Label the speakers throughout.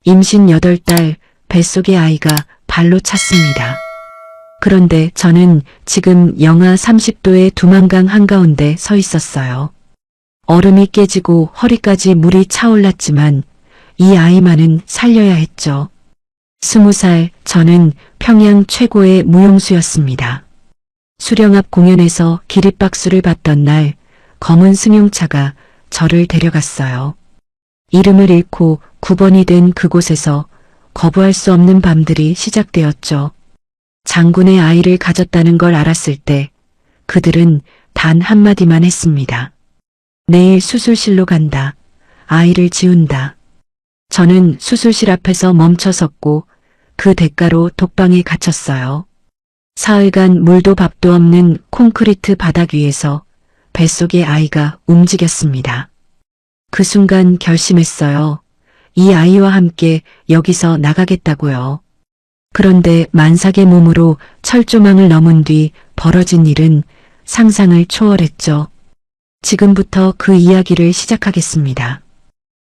Speaker 1: 임신 8달 뱃속의 아이가 발로 찼습니다. 그런데 저는 지금 영하 30도의 두만강 한가운데 서 있었어요. 얼음이 깨지고 허리까지 물이 차올랐지만 이 아이만은 살려야 했죠. 20살 저는 평양 최고의 무용수였습니다. 수령 앞 공연에서 기립박수를 받던 날 검은 승용차가 저를 데려갔어요. 이름을 잃고 9번이 된 그곳에서 거부할 수 없는 밤들이 시작되었죠. 장군의 아이를 가졌다는 걸 알았을 때 그들은 단 한마디만 했습니다. 내일 수술실로 간다. 아이를 지운다. 저는 수술실 앞에서 멈춰 섰고 그 대가로 독방에 갇혔어요. 사흘간 물도 밥도 없는 콘크리트 바닥 위에서 뱃속의 아이가 움직였습니다. 그 순간 결심했어요. 이 아이와 함께 여기서 나가겠다고요. 그런데 만삭의 몸으로 철조망을 넘은 뒤 벌어진 일은 상상을 초월했죠. 지금부터 그 이야기를 시작하겠습니다.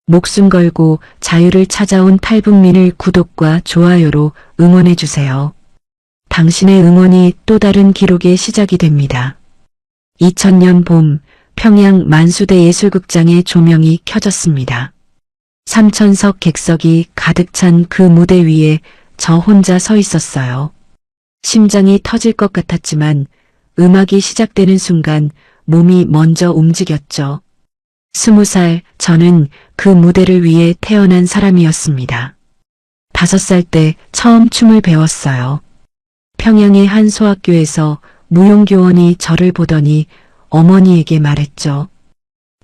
Speaker 1: 목숨 걸고 자유를 찾아온 탈북민을 구독과 좋아요로 응원해주세요. 당신의 응원이 또 다른 기록의 시작이 됩니다. 2000년 봄 평양 만수대 예술극장의 조명이 켜졌습니다. 3000석 객석이 가득 찬 그 무대 위에 저 혼자 서 있었어요. 심장이 터질 것 같았지만 음악이 시작되는 순간 몸이 먼저 움직였죠. 20살 저는 그 무대를 위해 태어난 사람이었습니다. 5살 때 처음 춤을 배웠어요. 평양의 한 소학교에서 무용교원이 저를 보더니 어머니에게 말했죠.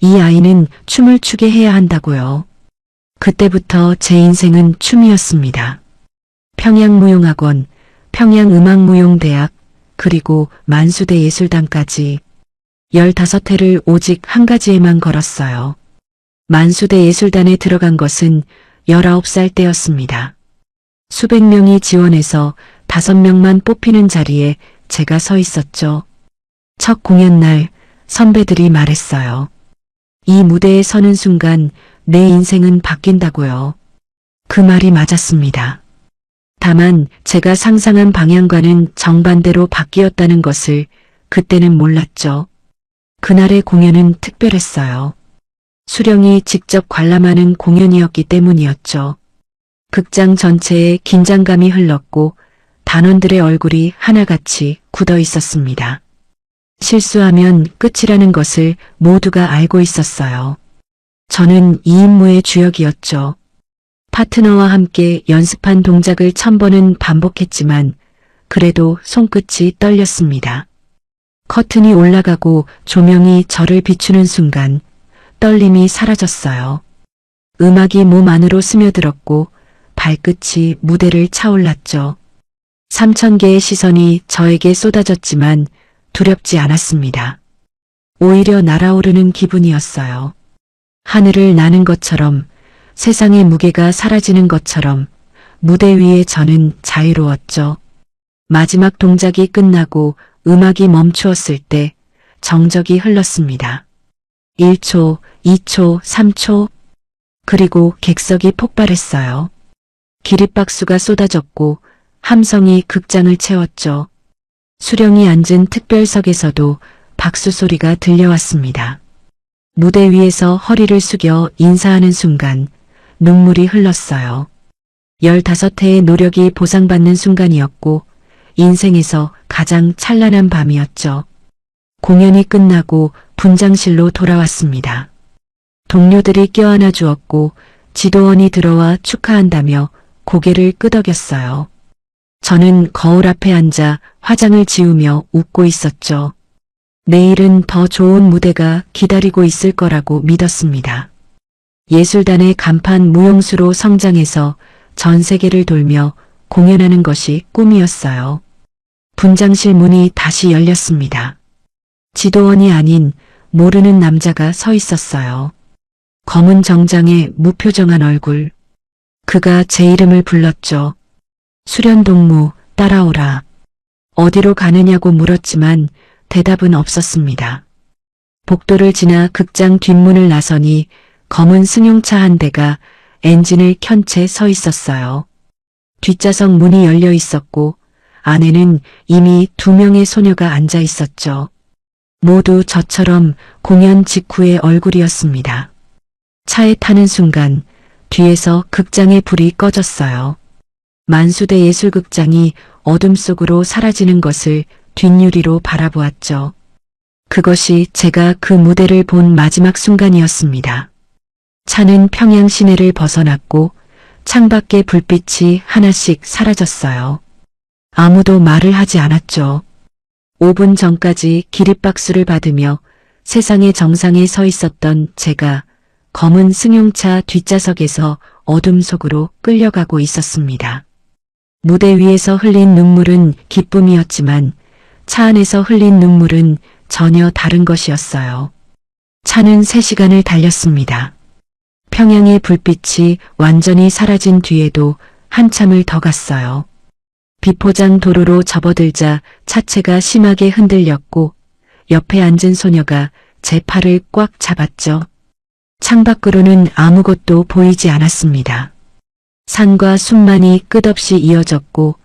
Speaker 1: 이 아이는 춤을 추게 해야 한다고요. 그때부터 제 인생은 춤이었습니다. 평양무용학원, 평양음악무용대학, 그리고 만수대 예술단까지 15회를 오직 한 가지에만 걸었어요. 만수대 예술단에 들어간 것은 19살 때였습니다. 수백 명이 지원해서 5명만 뽑히는 자리에 제가 서 있었죠. 첫 공연 날 선배들이 말했어요. 이 무대에 서는 순간 내 인생은 바뀐다고요. 그 말이 맞았습니다. 다만 제가 상상한 방향과는 정반대로 바뀌었다는 것을 그때는 몰랐죠. 그날의 공연은 특별했어요. 수령이 직접 관람하는 공연이었기 때문이었죠. 극장 전체에 긴장감이 흘렀고 단원들의 얼굴이 하나같이 굳어 있었습니다. 실수하면 끝이라는 것을 모두가 알고 있었어요. 저는 이 임무의 주역이었죠. 파트너와 함께 연습한 동작을 1000번은 반복했지만 그래도 손끝이 떨렸습니다. 커튼이 올라가고 조명이 저를 비추는 순간 떨림이 사라졌어요. 음악이 몸 안으로 스며들었고 발끝이 무대를 차올랐죠. 3000개의 시선이 저에게 쏟아졌지만 두렵지 않았습니다. 오히려 날아오르는 기분이었어요. 하늘을 나는 것처럼, 세상의 무게가 사라지는 것처럼 무대 위에 저는 자유로웠죠. 마지막 동작이 끝나고 음악이 멈추었을 때 정적이 흘렀습니다. 1초, 2초, 3초, 그리고 객석이 폭발했어요. 기립박수가 쏟아졌고 함성이 극장을 채웠죠. 수령이 앉은 특별석에서도 박수 소리가 들려왔습니다. 무대 위에서 허리를 숙여 인사하는 순간 눈물이 흘렀어요. 15회의 노력이 보상받는 순간이었고 인생에서 가장 찬란한 밤이었죠. 공연이 끝나고 분장실로 돌아왔습니다. 동료들이 껴안아 주었고 지도원이 들어와 축하한다며 고개를 끄덕였어요. 저는 거울 앞에 앉아 화장을 지우며 웃고 있었죠. 내일은 더 좋은 무대가 기다리고 있을 거라고 믿었습니다. 예술단의 간판 무용수로 성장해서 전 세계를 돌며 공연하는 것이 꿈이었어요. 분장실 문이 다시 열렸습니다. 지도원이 아닌 모르는 남자가 서 있었어요. 검은 정장에 무표정한 얼굴. 그가 제 이름을 불렀죠. 수련동무 따라오라. 어디로 가느냐고 물었지만 대답은 없었습니다. 복도를 지나 극장 뒷문을 나서니 검은 승용차 한 대가 엔진을 켠 채 서 있었어요. 뒷좌석 문이 열려 있었고 안에는 이미 2명의 소녀가 앉아 있었죠. 모두 저처럼 공연 직후의 얼굴이었습니다. 차에 타는 순간 뒤에서 극장의 불이 꺼졌어요. 만수대 예술극장이 어둠 속으로 사라지는 것을 뒷유리로 바라보았죠. 그것이 제가 그 무대를 본 마지막 순간이었습니다. 차는 평양 시내를 벗어났고 창밖의 불빛이 하나씩 사라졌어요. 아무도 말을 하지 않았죠. 5분 전까지 기립박수를 받으며 세상의 정상에 서 있었던 제가 검은 승용차 뒷좌석에서 어둠 속으로 끌려가고 있었습니다. 무대 위에서 흘린 눈물은 기쁨이었지만 차 안에서 흘린 눈물은 전혀 다른 것이었어요. 차는 3시간을 달렸습니다. 평양의 불빛이 완전히 사라진 뒤에도 한참을 더 갔어요. 비포장 도로로 접어들자 차체가 심하게 흔들렸고 옆에 앉은 소녀가 제 팔을 꽉 잡았죠. 창밖으로는 아무것도 보이지 않았습니다. 산과 숲만이 끝없이 이어졌고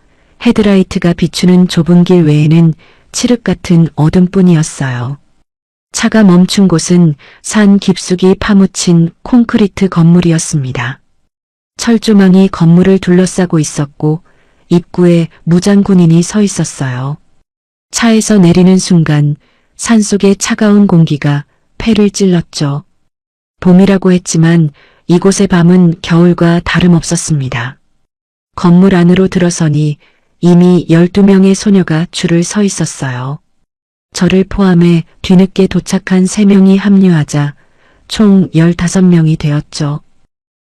Speaker 1: 헤드라이트가 비추는 좁은 길 외에는 칠흑 같은 어둠뿐이었어요. 차가 멈춘 곳은 산 깊숙이 파묻힌 콘크리트 건물이었습니다. 철조망이 건물을 둘러싸고 있었고 입구에 무장 군인이 서 있었어요. 차에서 내리는 순간 산속의 차가운 공기가 폐를 찔렀죠. 봄이라고 했지만 이곳의 밤은 겨울과 다름없었습니다. 건물 안으로 들어서니 이미 12명의 소녀가 줄을 서 있었어요. 저를 포함해 뒤늦게 도착한 3명이 합류하자 총 15명이 되었죠.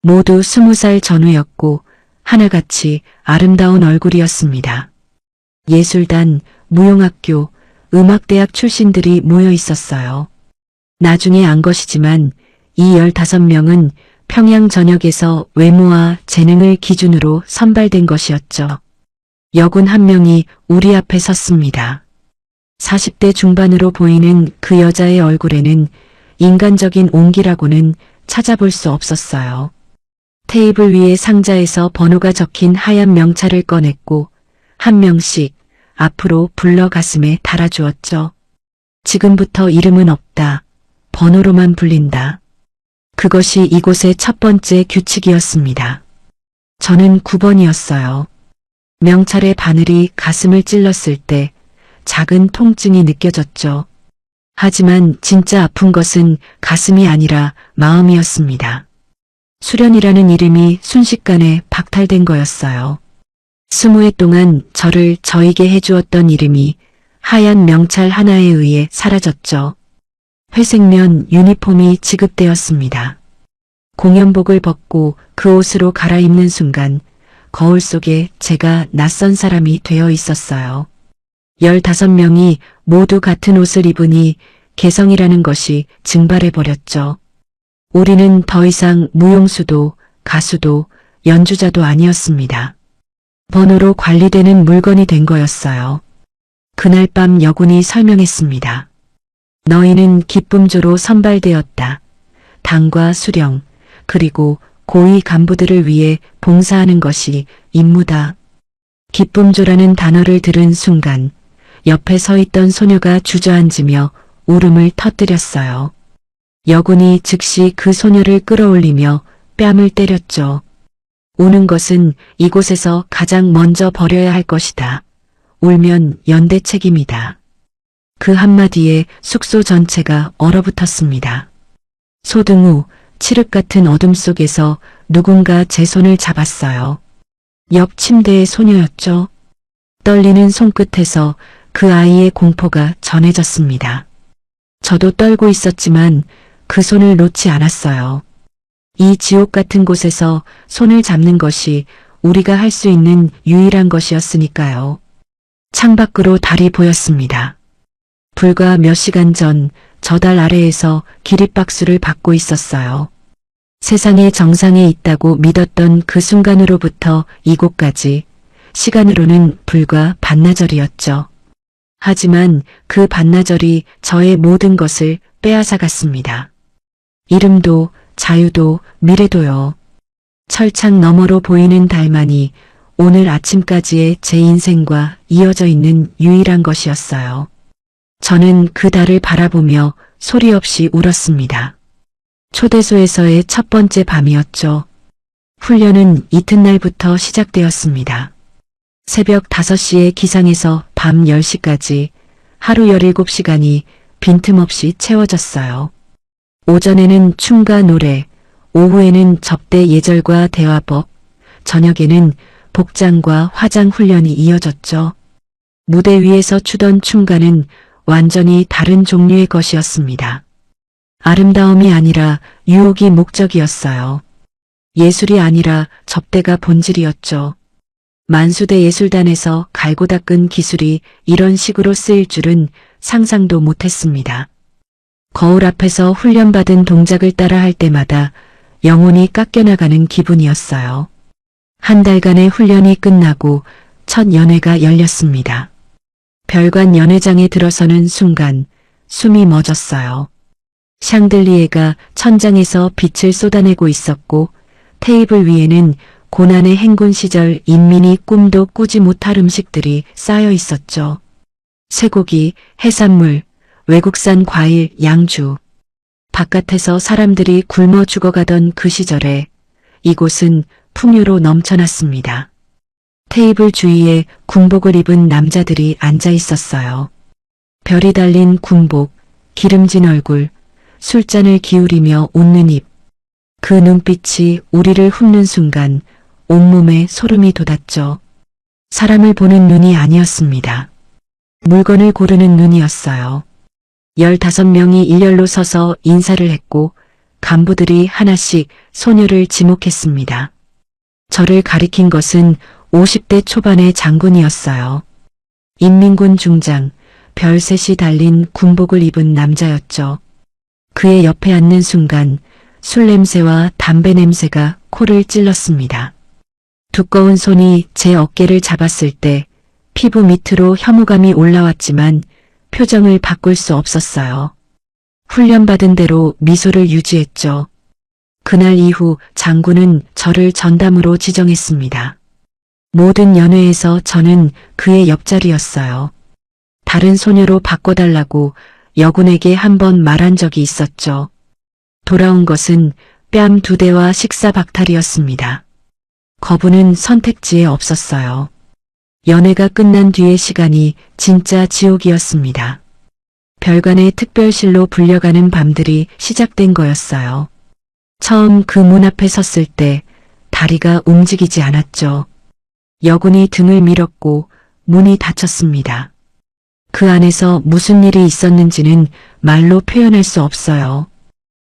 Speaker 1: 모두 20살 전후였고 하나같이 아름다운 얼굴이었습니다. 예술단, 무용학교, 음악대학 출신들이 모여 있었어요. 나중에 안 것이지만 이 15명은 평양 전역에서 외모와 재능을 기준으로 선발된 것이었죠. 여군 1명이 우리 앞에 섰습니다. 40대 중반으로 보이는 그 여자의 얼굴에는 인간적인 온기라고는 찾아볼 수 없었어요. 테이블 위의 상자에서 번호가 적힌 하얀 명찰을 꺼냈고 1명씩 앞으로 불러 가슴에 달아주었죠. 지금부터 이름은 없다. 번호로만 불린다. 그것이 이곳의 첫 번째 규칙이었습니다. 저는 9번이었어요. 명찰의 바늘이 가슴을 찔렀을 때 작은 통증이 느껴졌죠. 하지만 진짜 아픈 것은 가슴이 아니라 마음이었습니다. 수련이라는 이름이 순식간에 박탈된 거였어요. 20회 동안 저를 저에게 해주었던 이름이 하얀 명찰 하나에 의해 사라졌죠. 회색면 유니폼이 지급되었습니다. 공연복을 벗고 그 옷으로 갈아입는 순간 거울 속에 제가 낯선 사람이 되어 있었어요. 15명이 모두 같은 옷을 입으니 개성이라는 것이 증발해버렸죠. 우리는 더 이상 무용수도 가수도 연주자도 아니었습니다. 번호로 관리되는 물건이 된 거였어요. 그날 밤 여군이 설명했습니다. 너희는 기쁨조로 선발되었다. 당과 수령 그리고 고위 간부들을 위해 봉사하는 것이 임무다. 기쁨조라는 단어를 들은 순간 옆에 서 있던 소녀가 주저앉으며 울음을 터뜨렸어요. 여군이 즉시 그 소녀를 끌어올리며 뺨을 때렸죠. 우는 것은 이곳에서 가장 먼저 버려야 할 것이다. 울면 연대 책임이다. 그 한마디에 숙소 전체가 얼어붙었습니다. 소등 후 칠흑 같은 어둠 속에서 누군가 제 손을 잡았어요. 옆 침대의 소녀였죠. 떨리는 손끝에서 그 아이의 공포가 전해졌습니다. 저도 떨고 있었지만 그 손을 놓지 않았어요. 이 지옥 같은 곳에서 손을 잡는 것이 우리가 할 수 있는 유일한 것이었으니까요. 창밖으로 달이 보였습니다. 불과 몇 시간 전 저 달 아래에서 기립박수를 받고 있었어요. 세상의 정상에 있다고 믿었던 그 순간으로부터 이곳까지 시간으로는 불과 반나절이었죠. 하지만 그 반나절이 저의 모든 것을 빼앗아갔습니다. 이름도 자유도 미래도요. 철창 너머로 보이는 달만이 오늘 아침까지의 제 인생과 이어져 있는 유일한 것이었어요. 저는 그 달을 바라보며 소리 없이 울었습니다. 초대소에서의 첫 번째 밤이었죠. 훈련은 이튿날부터 시작되었습니다. 새벽 5시에 기상해서 밤 10시까지 하루 17시간이 빈틈없이 채워졌어요. 오전에는 춤과 노래, 오후에는 접대 예절과 대화법, 저녁에는 복장과 화장 훈련이 이어졌죠. 무대 위에서 추던 춤과는 완전히 다른 종류의 것이었습니다. 아름다움이 아니라 유혹이 목적이었어요. 예술이 아니라 접대가 본질이었죠. 만수대 예술단에서 갈고 닦은 기술이 이런 식으로 쓰일 줄은 상상도 못했습니다. 거울 앞에서 훈련받은 동작을 따라 할 때마다 영혼이 깎여나가는 기분이었어요. 한 달간의 훈련이 끝나고 첫 연회가 열렸습니다. 별관 연회장에 들어서는 순간 숨이 멎었어요. 샹들리에가 천장에서 빛을 쏟아내고 있었고 테이블 위에는 고난의 행군 시절 인민이 꿈도 꾸지 못할 음식들이 쌓여 있었죠. 쇠고기, 해산물, 외국산 과일, 양주. 바깥에서 사람들이 굶어 죽어가던 그 시절에 이곳은 풍요로 넘쳐났습니다. 테이블 주위에 군복을 입은 남자들이 앉아 있었어요. 별이 달린 군복, 기름진 얼굴, 술잔을 기울이며 웃는 입. 그 눈빛이 우리를 훑는 순간 온몸에 소름이 돋았죠. 사람을 보는 눈이 아니었습니다. 물건을 고르는 눈이었어요. 15명이 일렬로 서서 인사를 했고 간부들이 하나씩 소녀를 지목했습니다. 저를 가리킨 것은 50대 초반의 장군이었어요. 인민군 중장, 별셋이 달린 군복을 입은 남자였죠. 그의 옆에 앉는 순간 술 냄새와 담배 냄새가 코를 찔렀습니다. 두꺼운 손이 제 어깨를 잡았을 때 피부 밑으로 혐오감이 올라왔지만 표정을 바꿀 수 없었어요. 훈련받은 대로 미소를 유지했죠. 그날 이후 장군은 저를 전담으로 지정했습니다. 모든 연회에서 저는 그의 옆자리였어요. 다른 소녀로 바꿔달라고 여군에게 한 번 말한 적이 있었죠. 돌아온 것은 뺨 2대와 식사 박탈이었습니다. 거부는 선택지에 없었어요. 연회가 끝난 뒤의 시간이 진짜 지옥이었습니다. 별관의 특별실로 불려가는 밤들이 시작된 거였어요. 처음 그 문 앞에 섰을 때 다리가 움직이지 않았죠. 여군이 등을 밀었고 문이 닫혔습니다. 그 안에서 무슨 일이 있었는지는 말로 표현할 수 없어요.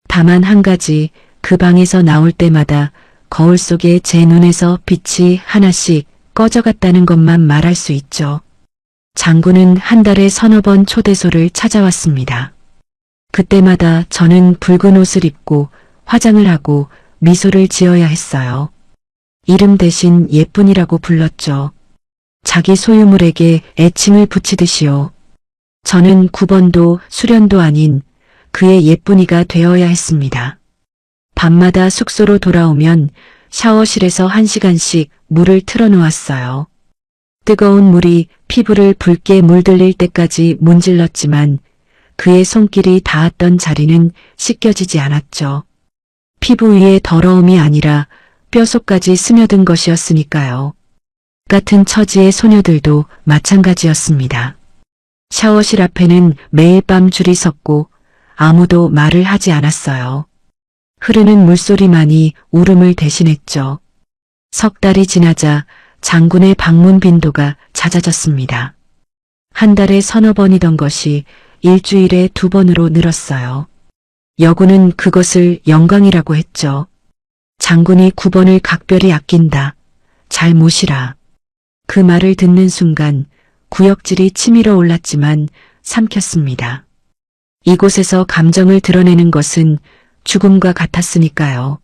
Speaker 1: 다만 한 가지, 그 방에서 나올 때마다 거울 속에 제 눈에서 빛이 하나씩 꺼져갔다는 것만 말할 수 있죠. 장군은 한 달에 3-4번 초대소를 찾아왔습니다. 그때마다 저는 붉은 옷을 입고 화장을 하고 미소를 지어야 했어요. 이름 대신 예쁜이라고 불렀죠. 자기 소유물에게 애칭을 붙이듯이요. 저는 9번도 수련도 아닌 그의 예쁜이가 되어야 했습니다. 밤마다 숙소로 돌아오면 샤워실에서 1시간씩 물을 틀어놓았어요. 뜨거운 물이 피부를 붉게 물들릴 때까지 문질렀지만 그의 손길이 닿았던 자리는 씻겨지지 않았죠. 피부 위에 더러움이 아니라 뼛속까지 스며든 것이었으니까요. 같은 처지의 소녀들도 마찬가지였습니다. 샤워실 앞에는 매일 밤 줄이 섰고 아무도 말을 하지 않았어요. 흐르는 물소리만이 울음을 대신했죠. 석 달이 지나자 장군의 방문 빈도가 잦아졌습니다. 한 달에 3-4번이던 것이 일주일에 2번으로 늘었어요. 여군은 그것을 영광이라고 했죠. 장군이 9번을 각별히 아낀다. 잘 모시라. 그 말을 듣는 순간 구역질이 치밀어 올랐지만 삼켰습니다. 이곳에서 감정을 드러내는 것은 죽음과 같았으니까요.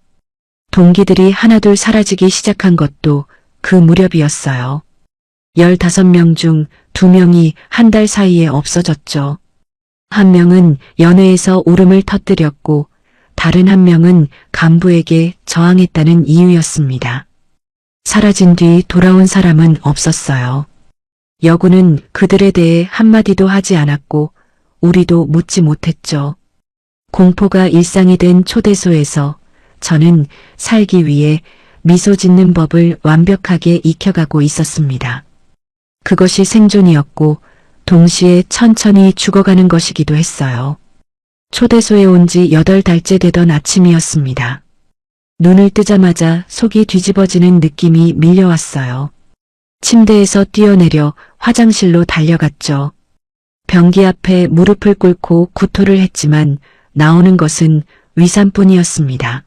Speaker 1: 동기들이 하나둘 사라지기 시작한 것도 그 무렵이었어요. 15명 중 2명이 한 달 사이에 없어졌죠. 한 명은 연회에서 울음을 터뜨렸고 다른 한 명은 간부에게 저항했다는 이유였습니다. 사라진 뒤 돌아온 사람은 없었어요. 여군은 그들에 대해 한마디도 하지 않았고 우리도 묻지 못했죠. 공포가 일상이 된 초대소에서 저는 살기 위해 미소 짓는 법을 완벽하게 익혀가고 있었습니다. 그것이 생존이었고 동시에 천천히 죽어가는 것이기도 했어요. 초대소에 온 지 8달째 되던 아침이었습니다. 눈을 뜨자마자 속이 뒤집어지는 느낌이 밀려왔어요. 침대에서 뛰어내려 화장실로 달려갔죠. 변기 앞에 무릎을 꿇고 구토를 했지만 나오는 것은 위산뿐이었습니다.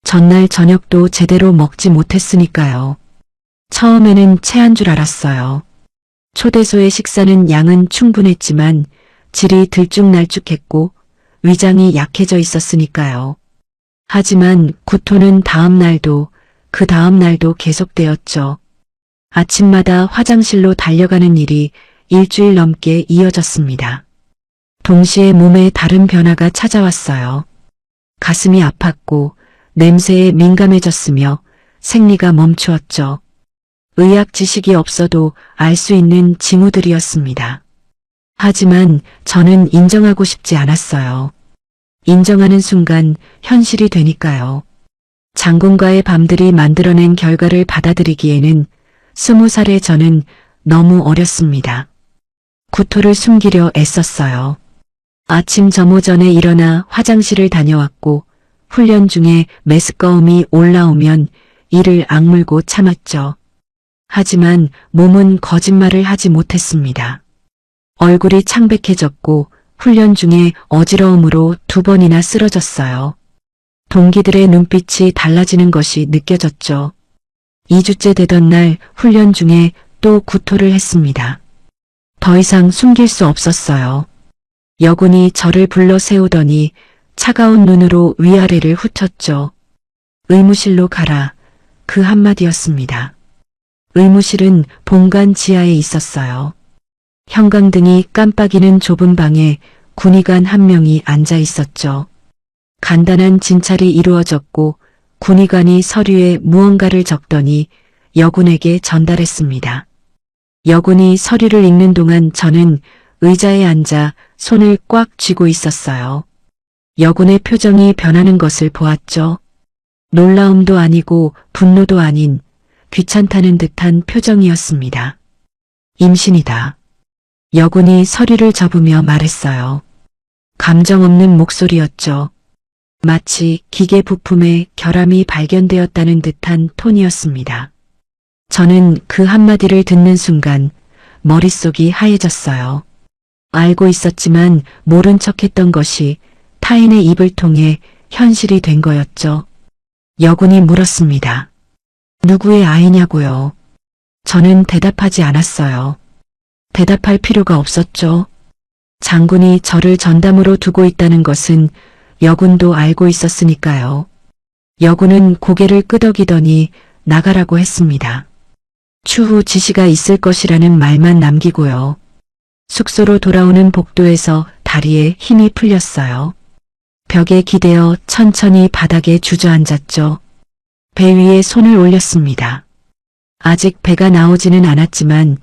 Speaker 1: 전날 저녁도 제대로 먹지 못했으니까요. 처음에는 체한 줄 알았어요. 초대소의 식사는 양은 충분했지만 질이 들쭉날쭉했고 위장이 약해져 있었으니까요. 하지만 구토는 다음 날도 그 다음 날도 계속되었죠. 아침마다 화장실로 달려가는 일이 일주일 넘게 이어졌습니다. 동시에 몸에 다른 변화가 찾아왔어요. 가슴이 아팠고 냄새에 민감해졌으며 생리가 멈추었죠. 의학 지식이 없어도 알 수 있는 징후들이었습니다. 하지만 저는 인정하고 싶지 않았어요. 인정하는 순간 현실이 되니까요. 장군과의 밤들이 만들어낸 결과를 받아들이기에는 20살의 저는 너무 어렸습니다. 구토를 숨기려 애썼어요. 아침 점호 전에 일어나 화장실을 다녀왔고 훈련 중에 메스꺼움이 올라오면 이를 악물고 참았죠. 하지만 몸은 거짓말을 하지 못했습니다. 얼굴이 창백해졌고 훈련 중에 어지러움으로 2번이나 쓰러졌어요. 동기들의 눈빛이 달라지는 것이 느껴졌죠. 2주째 되던 날 훈련 중에 또 구토를 했습니다. 더 이상 숨길 수 없었어요. 여군이 저를 불러 세우더니 차가운 눈으로 위아래를 훑었죠. 의무실로 가라. 그 한마디였습니다. 의무실은 본관 지하에 있었어요. 형광등이 깜빡이는 좁은 방에 군의관 한 명이 앉아 있었죠. 간단한 진찰이 이루어졌고 군의관이 서류에 무언가를 적더니 여군에게 전달했습니다. 여군이 서류를 읽는 동안 저는 의자에 앉아 손을 꽉 쥐고 있었어요. 여군의 표정이 변하는 것을 보았죠. 놀라움도 아니고 분노도 아닌 귀찮다는 듯한 표정이었습니다. 임신이다. 여군이 서류를 접으며 말했어요. 감정 없는 목소리였죠. 마치 기계 부품에 결함이 발견되었다는 듯한 톤이었습니다. 저는 그 한마디를 듣는 순간 머릿속이 하얘졌어요. 알고 있었지만 모른 척했던 것이 타인의 입을 통해 현실이 된 거였죠. 여군이 물었습니다. 누구의 아이냐고요? 저는 대답하지 않았어요. 대답할 필요가 없었죠. 장군이 저를 전담으로 두고 있다는 것은 여군도 알고 있었으니까요. 여군은 고개를 끄덕이더니 나가라고 했습니다. 추후 지시가 있을 것이라는 말만 남기고요. 숙소로 돌아오는 복도에서 다리에 힘이 풀렸어요. 벽에 기대어 천천히 바닥에 주저앉았죠. 배 위에 손을 올렸습니다. 아직 배가 나오지는 않았지만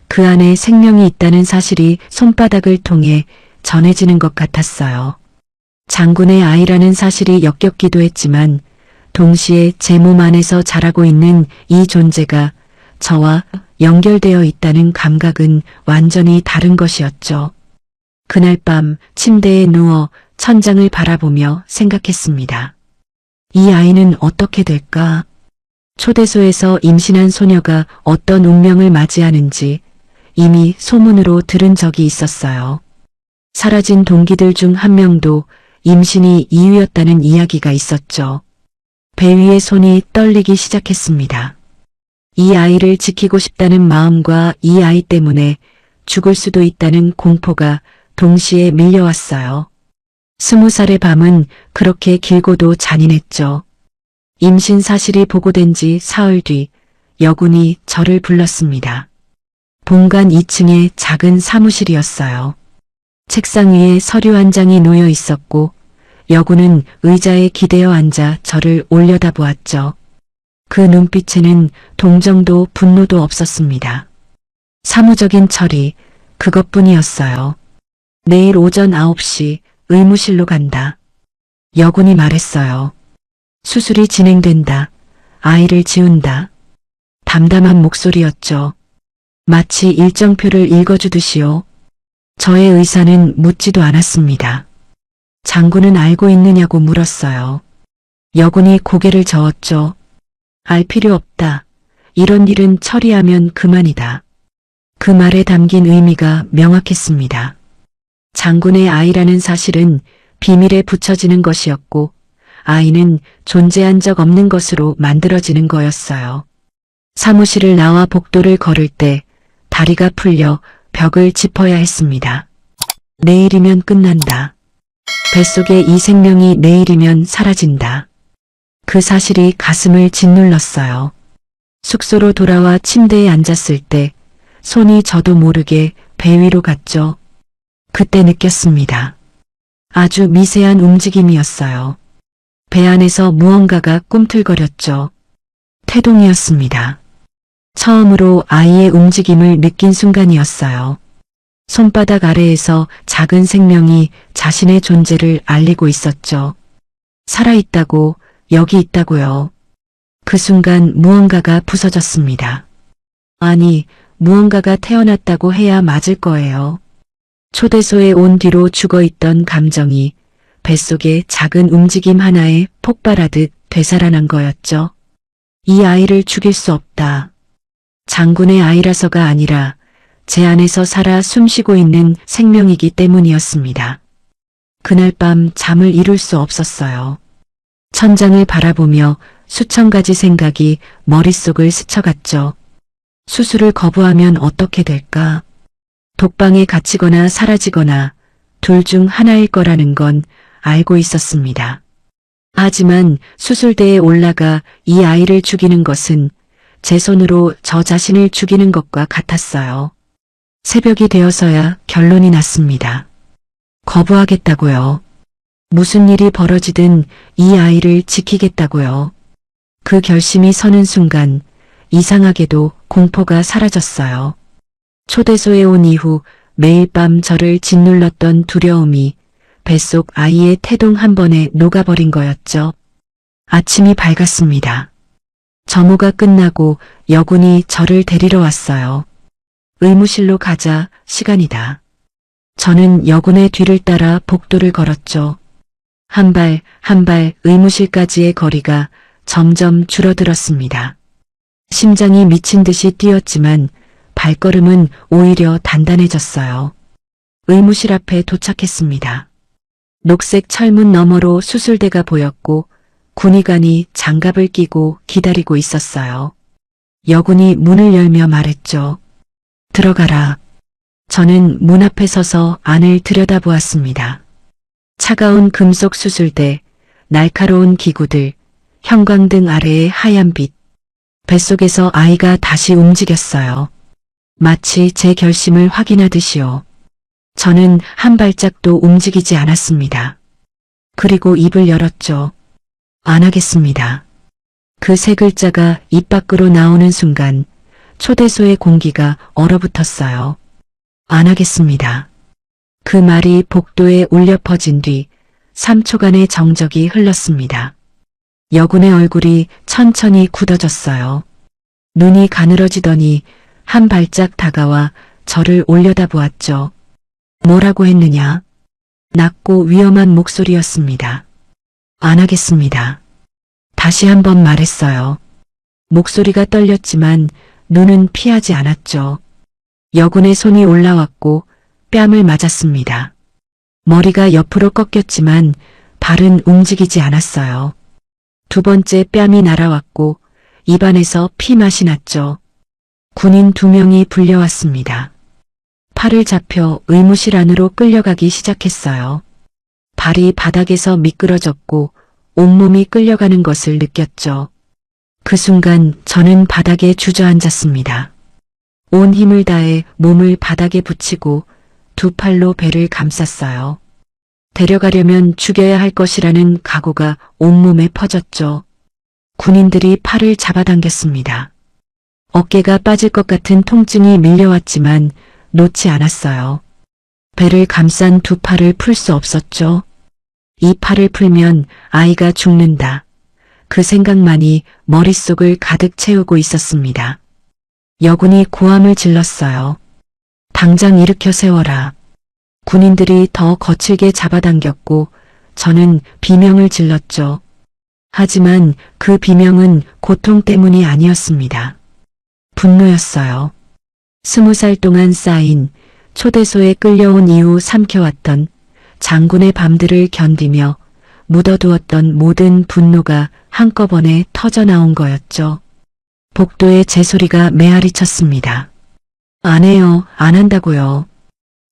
Speaker 1: 그 안에 생명이 있다는 사실이 손바닥을 통해 전해지는 것 같았어요. 장군의 아이라는 사실이 역겹기도 했지만 동시에 제 몸 안에서 자라고 있는 이 존재가 저와 연결되어 있다는 감각은 완전히 다른 것이었죠. 그날 밤 침대에 누워 천장을 바라보며 생각했습니다. 이 아이는 어떻게 될까? 초대소에서 임신한 소녀가 어떤 운명을 맞이하는지 이미 소문으로 들은 적이 있었어요. 사라진 동기들 중 한 명도 임신이 이유였다는 이야기가 있었죠. 배 위의 손이 떨리기 시작했습니다. 이 아이를 지키고 싶다는 마음과 이 아이 때문에 죽을 수도 있다는 공포가 동시에 밀려왔어요. 20살의 밤은 그렇게 길고도 잔인했죠. 임신 사실이 보고된 지 사흘 뒤 여군이 저를 불렀습니다. 본관 2층의 작은 사무실이었어요. 책상 위에 서류 한 장이 놓여 있었고 여군은 의자에 기대어 앉아 저를 올려다보았죠. 그 눈빛에는 동정도 분노도 없었습니다. 사무적인 처리, 그것뿐이었어요. 내일 오전 9시 의무실로 간다. 여군이 말했어요. 수술이 진행된다. 아이를 지운다. 담담한 목소리였죠. 마치 일정표를 읽어주듯이요. 저의 의사는 묻지도 않았습니다. 장군은 알고 있느냐고 물었어요. 여군이 고개를 저었죠. 알 필요 없다. 이런 일은 처리하면 그만이다. 그 말에 담긴 의미가 명확했습니다. 장군의 아이라는 사실은 비밀에 붙여지는 것이었고 아이는 존재한 적 없는 것으로 만들어지는 거였어요. 사무실을 나와 복도를 걸을 때 다리가 풀려 벽을 짚어야 했습니다. 내일이면 끝난다. 뱃속의 이 생명이 내일이면 사라진다. 그 사실이 가슴을 짓눌렀어요. 숙소로 돌아와 침대에 앉았을 때 손이 저도 모르게 배 위로 갔죠. 그때 느꼈습니다. 아주 미세한 움직임이었어요. 배 안에서 무언가가 꿈틀거렸죠. 태동이었습니다. 처음으로 아이의 움직임을 느낀 순간이었어요. 손바닥 아래에서 작은 생명이 자신의 존재를 알리고 있었죠. 살아있다고, 여기 있다고요. 그 순간 무언가가 부서졌습니다. 아니, 무언가가 태어났다고 해야 맞을 거예요. 초대소에 온 뒤로 죽어있던 감정이 뱃속의 작은 움직임 하나에 폭발하듯 되살아난 거였죠. 이 아이를 죽일 수 없다. 장군의 아이라서가 아니라 제 안에서 살아 숨쉬고 있는 생명이기 때문이었습니다. 그날 밤 잠을 이룰 수 없었어요. 천장을 바라보며 수천 가지 생각이 머릿속을 스쳐갔죠. 수술을 거부하면 어떻게 될까? 독방에 갇히거나 사라지거나 둘 중 하나일 거라는 건 알고 있었습니다. 하지만 수술대에 올라가 이 아이를 죽이는 것은 제 손으로 저 자신을 죽이는 것과 같았어요. 새벽이 되어서야 결론이 났습니다. 거부하겠다고요. 무슨 일이 벌어지든 이 아이를 지키겠다고요. 그 결심이 서는 순간 이상하게도 공포가 사라졌어요. 초대소에 온 이후 매일 밤 저를 짓눌렀던 두려움이 뱃속 아이의 태동 한 번에 녹아버린 거였죠. 아침이 밝았습니다. 점호가 끝나고 여군이 저를 데리러 왔어요. 의무실로 가자, 시간이다. 저는 여군의 뒤를 따라 복도를 걸었죠. 한 발 한 발 의무실까지의 거리가 점점 줄어들었습니다. 심장이 미친 듯이 뛰었지만 발걸음은 오히려 단단해졌어요. 의무실 앞에 도착했습니다. 녹색 철문 너머로 수술대가 보였고 군의관이 장갑을 끼고 기다리고 있었어요. 여군이 문을 열며 말했죠. 들어가라. 저는 문 앞에 서서 안을 들여다보았습니다. 차가운 금속 수술대, 날카로운 기구들, 형광등 아래의 하얀 빛. 뱃속에서 아이가 다시 움직였어요. 마치 제 결심을 확인하듯이요. 저는 한 발짝도 움직이지 않았습니다. 그리고 입을 열었죠. 안 하겠습니다. 그 세 글자가 입 밖으로 나오는 순간 초대소의 공기가 얼어붙었어요. 안 하겠습니다. 그 말이 복도에 울려 퍼진 뒤 3초간의 정적이 흘렀습니다. 여군의 얼굴이 천천히 굳어졌어요. 눈이 가늘어지더니 한 발짝 다가와 저를 올려다보았죠. 뭐라고 했느냐? 낮고 위험한 목소리였습니다. 안 하겠습니다. 다시 한번 말했어요. 목소리가 떨렸지만 눈은 피하지 않았죠. 여군의 손이 올라왔고 뺨을 맞았습니다. 머리가 옆으로 꺾였지만 발은 움직이지 않았어요. 두 번째 뺨이 날아왔고 입안에서 피맛이 났죠. 군인 2명이 불려왔습니다. 팔을 잡혀 의무실 안으로 끌려가기 시작했어요. 발이 바닥에서 미끄러졌고 온몸이 끌려가는 것을 느꼈죠. 그 순간 저는 바닥에 주저앉았습니다. 온 힘을 다해 몸을 바닥에 붙이고 두 팔로 배를 감쌌어요. 데려가려면 죽여야 할 것이라는 각오가 온몸에 퍼졌죠. 군인들이 팔을 잡아당겼습니다. 어깨가 빠질 것 같은 통증이 밀려왔지만 놓지 않았어요. 배를 감싼 두 팔을 풀 수 없었죠. 이 팔을 풀면 아이가 죽는다. 그 생각만이 머릿속을 가득 채우고 있었습니다. 여군이 고함을 질렀어요. 당장 일으켜 세워라. 군인들이 더 거칠게 잡아당겼고 저는 비명을 질렀죠. 하지만 그 비명은 고통 때문이 아니었습니다. 분노였어요. 20살 동안 쌓인 초대소에 끌려온 이후 삼켜왔던 장군의 밤들을 견디며 묻어두었던 모든 분노가 한꺼번에 터져나온 거였죠. 복도에 제 소리가 메아리 쳤습니다. 안 해요, 안 한다고요.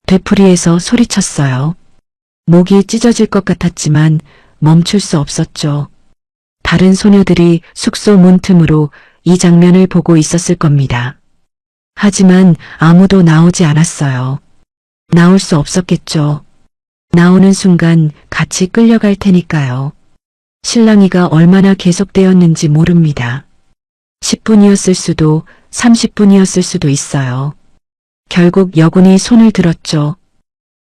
Speaker 1: 되풀이해서 소리쳤어요. 목이 찢어질 것 같았지만 멈출 수 없었죠. 다른 소녀들이 숙소 문틈으로 이 장면을 보고 있었을 겁니다. 하지만 아무도 나오지 않았어요. 나올 수 없었겠죠. 나오는 순간 같이 끌려갈 테니까요. 실랑이가 얼마나 계속되었는지 모릅니다. 10분이었을 수도 30분이었을 수도 있어요. 결국 여군이 손을 들었죠.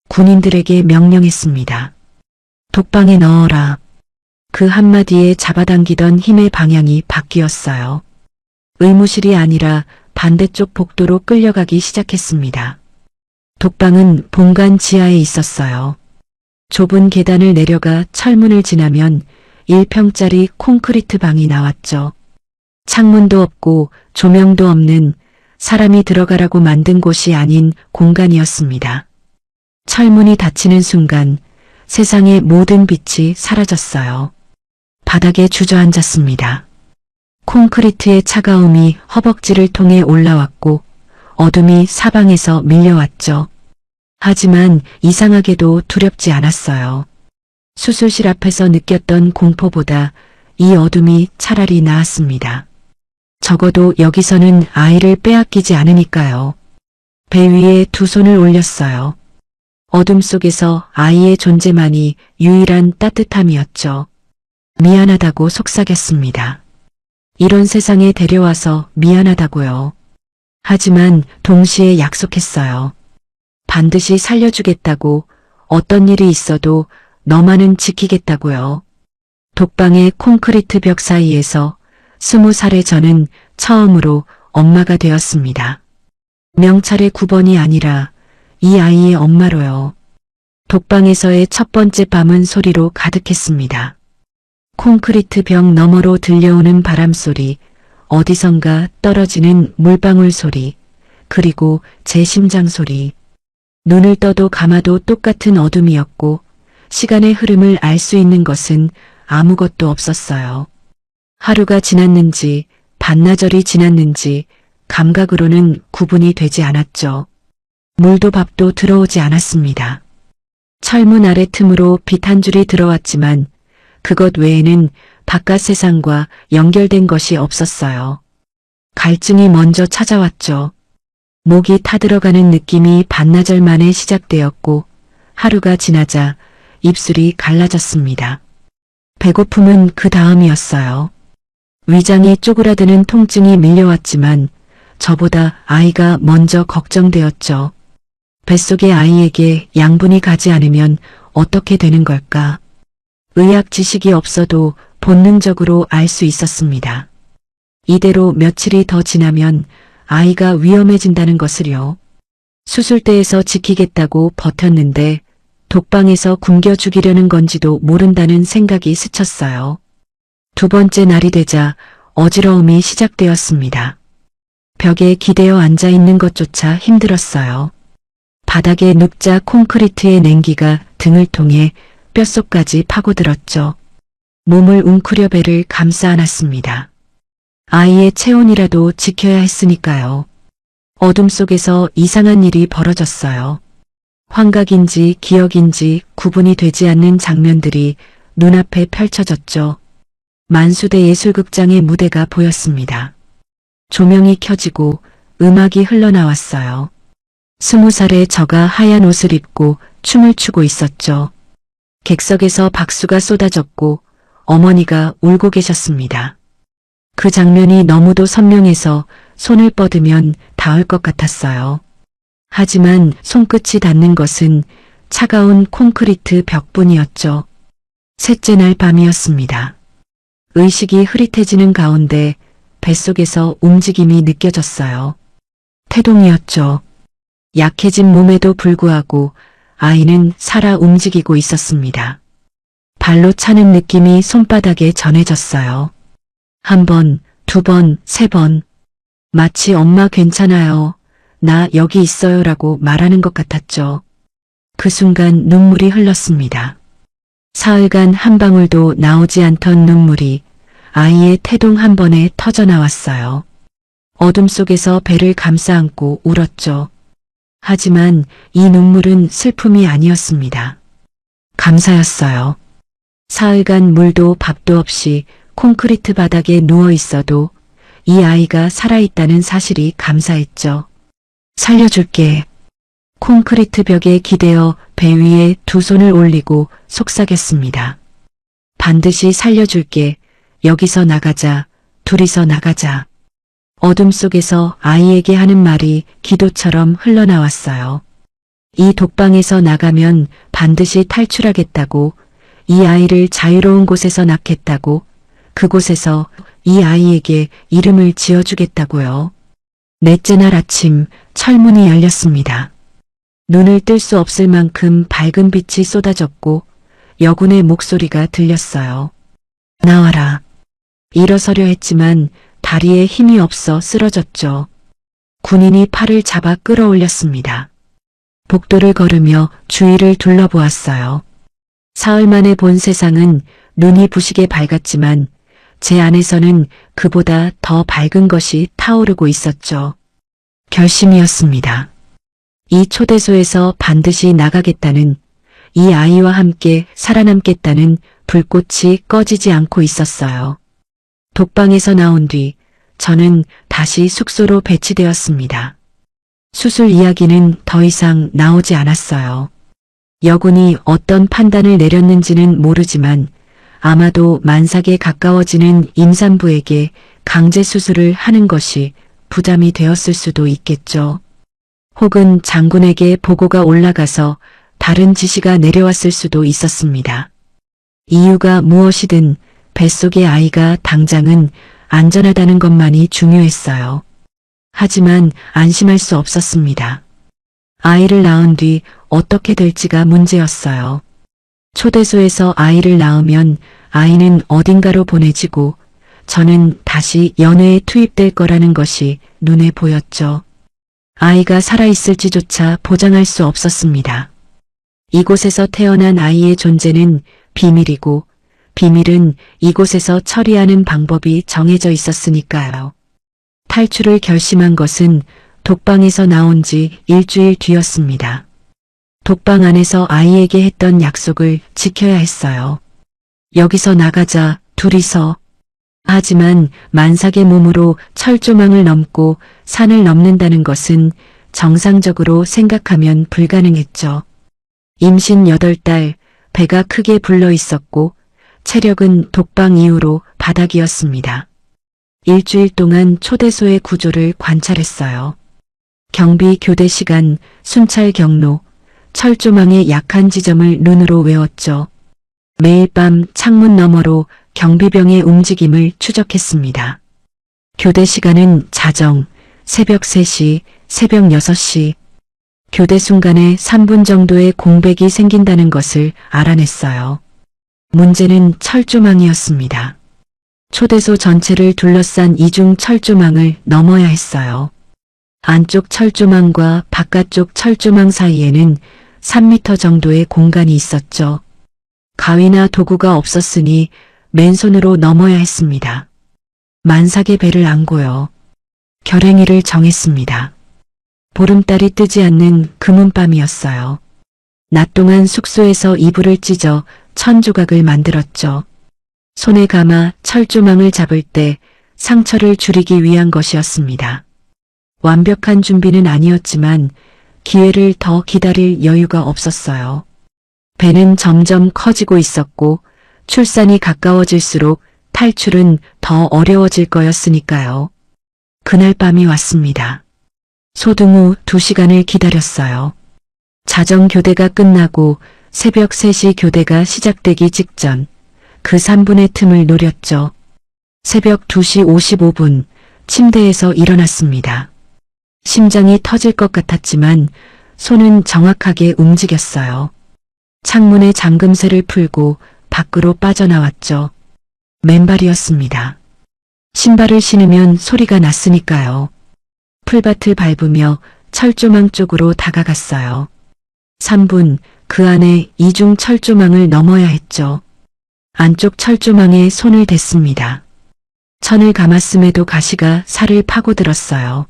Speaker 1: 군인들에게 명령했습니다. 독방에 넣어라. 그 한마디에 잡아당기던 힘의 방향이 바뀌었어요. 의무실이 아니라 반대쪽 복도로 끌려가기 시작했습니다. 독방은 본관 지하에 있었어요. 좁은 계단을 내려가 철문을 지나면 1평짜리 콘크리트 방이 나왔죠. 창문도 없고 조명도 없는 사람이 들어가라고 만든 곳이 아닌 공간이었습니다. 철문이 닫히는 순간 세상의 모든 빛이 사라졌어요. 바닥에 주저앉았습니다. 콘크리트의 차가움이 허벅지를 통해 올라왔고 어둠이 사방에서 밀려왔죠. 하지만 이상하게도 두렵지 않았어요. 수술실 앞에서 느꼈던 공포보다 이 어둠이 차라리 나았습니다. 적어도 여기서는 아이를 빼앗기지 않으니까요. 배 위에 두 손을 올렸어요. 어둠 속에서 아이의 존재만이 유일한 따뜻함이었죠. 미안하다고 속삭였습니다. 이런 세상에 데려와서 미안하다고요. 하지만 동시에 약속했어요. 반드시 살려주겠다고, 어떤 일이 있어도 너만은 지키겠다고요. 독방의 콘크리트 벽 사이에서 20살의 저는 처음으로 엄마가 되었습니다. 명찰의 9번이 아니라 이 아이의 엄마로요. 독방에서의 첫 번째 밤은 소리로 가득했습니다. 콘크리트 벽 너머로 들려오는 바람소리, 어디선가 떨어지는 물방울 소리, 그리고 제 심장 소리. 눈을 떠도 감아도 똑같은 어둠이었고 시간의 흐름을 알 수 있는 것은 아무것도 없었어요. 하루가 지났는지 반나절이 지났는지 감각으로는 구분이 되지 않았죠. 물도 밥도 들어오지 않았습니다. 철문 아래 틈으로 빛 한 줄이 들어왔지만 그것 외에는 바깥 세상과 연결된 것이 없었어요. 갈증이 먼저 찾아왔죠. 목이 타들어가는 느낌이 반나절 만에 시작되었고 하루가 지나자 입술이 갈라졌습니다. 배고픔은 그 다음이었어요. 위장이 쪼그라드는 통증이 밀려왔지만 저보다 아이가 먼저 걱정되었죠. 뱃속의 아이에게 양분이 가지 않으면 어떻게 되는 걸까? 의학 지식이 없어도 본능적으로 알 수 있었습니다. 이대로 며칠이 더 지나면 아이가 위험해진다는 것을요. 수술대에서 지키겠다고 버텼는데 독방에서 굶겨 죽이려는 건지도 모른다는 생각이 스쳤어요. 두 번째 날이 되자 어지러움이 시작되었습니다. 벽에 기대어 앉아있는 것조차 힘들었어요. 바닥에 눕자 콘크리트의 냉기가 등을 통해 뼛속까지 파고들었죠. 몸을 웅크려 배를 감싸 안았습니다. 아이의 체온이라도 지켜야 했으니까요. 어둠 속에서 이상한 일이 벌어졌어요. 환각인지 기억인지 구분이 되지 않는 장면들이 눈앞에 펼쳐졌죠. 만수대 예술극장의 무대가 보였습니다. 조명이 켜지고 음악이 흘러나왔어요. 20살의 저가 하얀 옷을 입고 춤을 추고 있었죠. 객석에서 박수가 쏟아졌고 어머니가 울고 계셨습니다. 그 장면이 너무도 선명해서 손을 뻗으면 닿을 것 같았어요. 하지만 손끝이 닿는 것은 차가운 콘크리트 벽뿐이었죠. 셋째 날 밤이었습니다. 의식이 흐릿해지는 가운데 뱃속에서 움직임이 느껴졌어요. 태동이었죠. 약해진 몸에도 불구하고 아이는 살아 움직이고 있었습니다. 발로 차는 느낌이 손바닥에 전해졌어요. 한 번, 두 번, 세 번. 마치 엄마 괜찮아요. 나 여기 있어요 라고 말하는 것 같았죠. 그 순간 눈물이 흘렀습니다. 사흘간 한 방울도 나오지 않던 눈물이 아이의 태동 한 번에 터져 나왔어요. 어둠 속에서 배를 감싸 안고 울었죠. 하지만 이 눈물은 슬픔이 아니었습니다. 감사였어요. 사흘간 물도 밥도 없이 콘크리트 바닥에 누워 있어도 이 아이가 살아있다는 사실이 감사했죠. 살려줄게. 콘크리트 벽에 기대어 배 위에 두 손을 올리고 속삭였습니다. 반드시 살려줄게. 여기서 나가자. 둘이서 나가자. 어둠 속에서 아이에게 하는 말이 기도처럼 흘러나왔어요. 이 독방에서 나가면 반드시 탈출하겠다고, 이 아이를 자유로운 곳에서 낳겠다고, 그곳에서 이 아이에게 이름을 지어주겠다고요. 넷째 날 아침 철문이 열렸습니다. 눈을 뜰 수 없을 만큼 밝은 빛이 쏟아졌고 여군의 목소리가 들렸어요. 나와라. 일어서려 했지만 다리에 힘이 없어 쓰러졌죠. 군인이 팔을 잡아 끌어올렸습니다. 복도를 걸으며 주위를 둘러보았어요. 사흘 만에 본 세상은 눈이 부시게 밝았지만 제 안에서는 그보다 더 밝은 것이 타오르고 있었죠. 결심이었습니다. 이 초대소에서 반드시 나가겠다는, 이 아이와 함께 살아남겠다는 불꽃이 꺼지지 않고 있었어요. 독방에서 나온 뒤 저는 다시 숙소로 배치되었습니다. 수술 이야기는 더 이상 나오지 않았어요. 여군이 어떤 판단을 내렸는지는 모르지만 아마도 만삭에 가까워지는 임산부에게 강제 수술을 하는 것이 부담이 되었을 수도 있겠죠. 혹은 장군에게 보고가 올라가서 다른 지시가 내려왔을 수도 있었습니다. 이유가 무엇이든 뱃속의 아이가 당장은 안전하다는 것만이 중요했어요. 하지만 안심할 수 없었습니다. 아이를 낳은 뒤 어떻게 될지가 문제였어요. 초대소에서 아이를 낳으면 아이는 어딘가로 보내지고 저는 다시 연애에 투입될 거라는 것이 눈에 보였죠. 아이가 살아있을지조차 보장할 수 없었습니다. 이곳에서 태어난 아이의 존재는 비밀이고 비밀은 이곳에서 처리하는 방법이 정해져 있었으니까요. 탈출을 결심한 것은 독방에서 나온 지 일주일 뒤였습니다. 독방 안에서 아이에게 했던 약속을 지켜야 했어요. 여기서 나가자, 둘이서. 하지만 만삭의 몸으로 철조망을 넘고 산을 넘는다는 것은 정상적으로 생각하면 불가능했죠. 임신 8달, 배가 크게 불러 있었고 체력은 독방 이후로 바닥이었습니다. 일주일 동안 초대소의 구조를 관찰했어요. 경비 교대 시간, 순찰 경로, 철조망의 약한 지점을 눈으로 외웠죠. 매일 밤 창문 너머로 경비병의 움직임을 추적했습니다. 교대 시간은 자정, 새벽 3시, 새벽 6시. 교대 순간에 3분 정도의 공백이 생긴다는 것을 알아냈어요. 문제는 철조망이었습니다. 초대소 전체를 둘러싼 이중 철조망을 넘어야 했어요. 안쪽 철조망과 바깥쪽 철조망 사이에는 3m 정도의 공간이 있었죠. 가위나 도구가 없었으니 맨손으로 넘어야 했습니다. 만삭의 배를 안고요. 결행일을 정했습니다. 보름달이 뜨지 않는 금은밤이었어요. 낮 동안 숙소에서 이불을 찢어 천조각을 만들었죠. 손에 감아 철조망을 잡을 때 상처를 줄이기 위한 것이었습니다. 완벽한 준비는 아니었지만 기회를 더 기다릴 여유가 없었어요. 배는 점점 커지고 있었고 출산이 가까워질수록 탈출은 더 어려워질 거였으니까요. 그날 밤이 왔습니다. 소등 후 2시간을 기다렸어요. 자정 교대가 끝나고 새벽 3시 교대가 시작되기 직전 그 3분의 틈을 노렸죠. 새벽 2시 55분 침대에서 일어났습니다. 심장이 터질 것 같았지만 손은 정확하게 움직였어요. 창문에 잠금쇠를 풀고 밖으로 빠져나왔죠. 맨발이었습니다. 신발을 신으면 소리가 났으니까요. 풀밭을 밟으며 철조망 쪽으로 다가갔어요. 3분 그 안에 이중 철조망을 넘어야 했죠. 안쪽 철조망에 손을 댔습니다. 천을 감았음에도 가시가 살을 파고들었어요.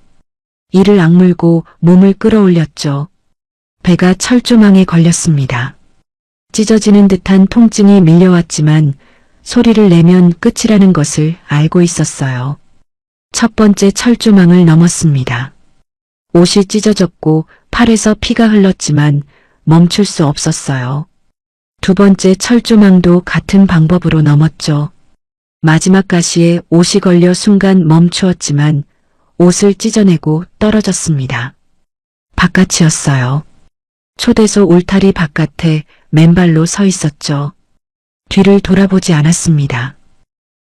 Speaker 1: 이를 악물고 몸을 끌어올렸죠. 배가 철조망에 걸렸습니다. 찢어지는 듯한 통증이 밀려왔지만 소리를 내면 끝이라는 것을 알고 있었어요. 첫 번째 철조망을 넘었습니다. 옷이 찢어졌고 팔에서 피가 흘렀지만 멈출 수 없었어요. 두 번째 철조망도 같은 방법으로 넘었죠. 마지막 가시에 옷이 걸려 순간 멈추었지만 옷을 찢어내고 떨어졌습니다. 바깥이었어요. 초대소 울타리 바깥에 맨발로 서 있었죠. 뒤를 돌아보지 않았습니다.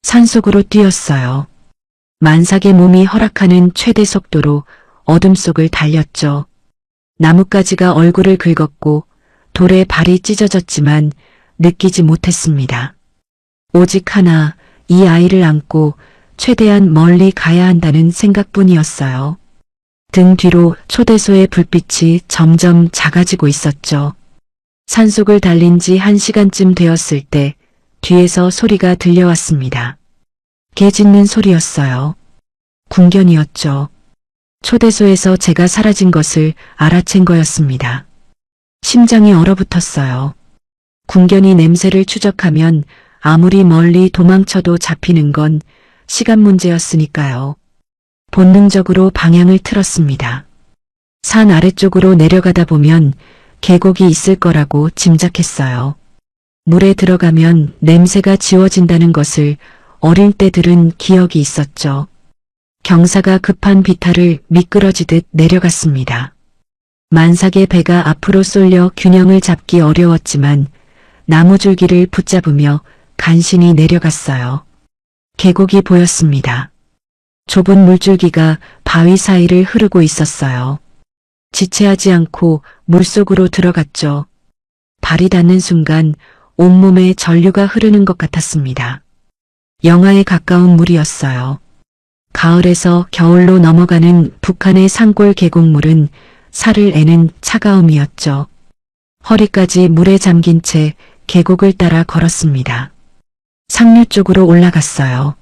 Speaker 1: 산속으로 뛰었어요. 만삭의 몸이 허락하는 최대 속도로 어둠 속을 달렸죠. 나뭇가지가 얼굴을 긁었고 돌에 발이 찢어졌지만 느끼지 못했습니다. 오직 하나, 이 아이를 안고 최대한 멀리 가야 한다는 생각뿐이었어요. 등 뒤로 초대소의 불빛이 점점 작아지고 있었죠. 산속을 달린 지 1시간쯤 되었을 때 뒤에서 소리가 들려왔습니다. 개 짖는 소리였어요. 궁견이었죠. 초대소에서 제가 사라진 것을 알아챈 거였습니다. 심장이 얼어붙었어요. 궁견이 냄새를 추적하면 아무리 멀리 도망쳐도 잡히는 건 시간 문제였으니까요. 본능적으로 방향을 틀었습니다. 산 아래쪽으로 내려가다 보면 계곡이 있을 거라고 짐작했어요. 물에 들어가면 냄새가 지워진다는 것을 어릴 때 들은 기억이 있었죠. 경사가 급한 비탈을 미끄러지듯 내려갔습니다. 만삭의 배가 앞으로 쏠려 균형을 잡기 어려웠지만 나무줄기를 붙잡으며 간신히 내려갔어요. 계곡이 보였습니다. 좁은 물줄기가 바위 사이를 흐르고 있었어요. 지체하지 않고 물속으로 들어갔죠. 발이 닿는 순간 온몸에 전류가 흐르는 것 같았습니다. 영하에 가까운 물이었어요. 가을에서 겨울로 넘어가는 북한의 산골 계곡물은 살을 애는 차가움이었죠. 허리까지 물에 잠긴 채 계곡을 따라 걸었습니다. 상류 쪽으로 올라갔어요.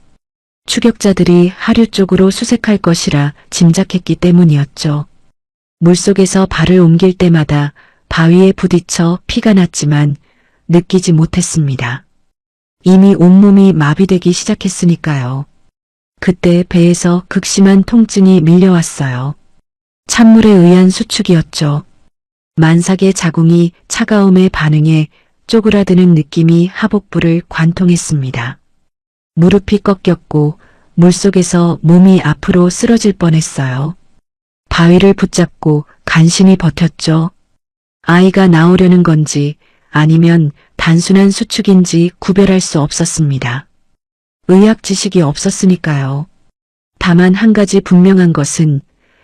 Speaker 1: 추격자들이 하류 쪽으로 수색할 것이라 짐작했기 때문이었죠. 물속에서 발을 옮길 때마다 바위에 부딪혀 피가 났지만 느끼지 못했습니다. 이미 온몸이 마비되기 시작했으니까요. 그때 배에서 극심한 통증이 밀려왔어요. 찬물에 의한 수축이었죠. 만삭의 자궁이 차가움에 반응해 쪼그라드는 느낌이 하복부를 관통했습니다. 무릎이 꺾였고 물속에서 몸이 앞으로 쓰러질 뻔했어요. 바위를 붙잡고 간신히 버텼죠. 아이가 나오려는 건지 아니면 단순한 수축인지 구별할 수 없었습니다. 의학 지식이 없었으니까요. 다만 한 가지 분명한 것은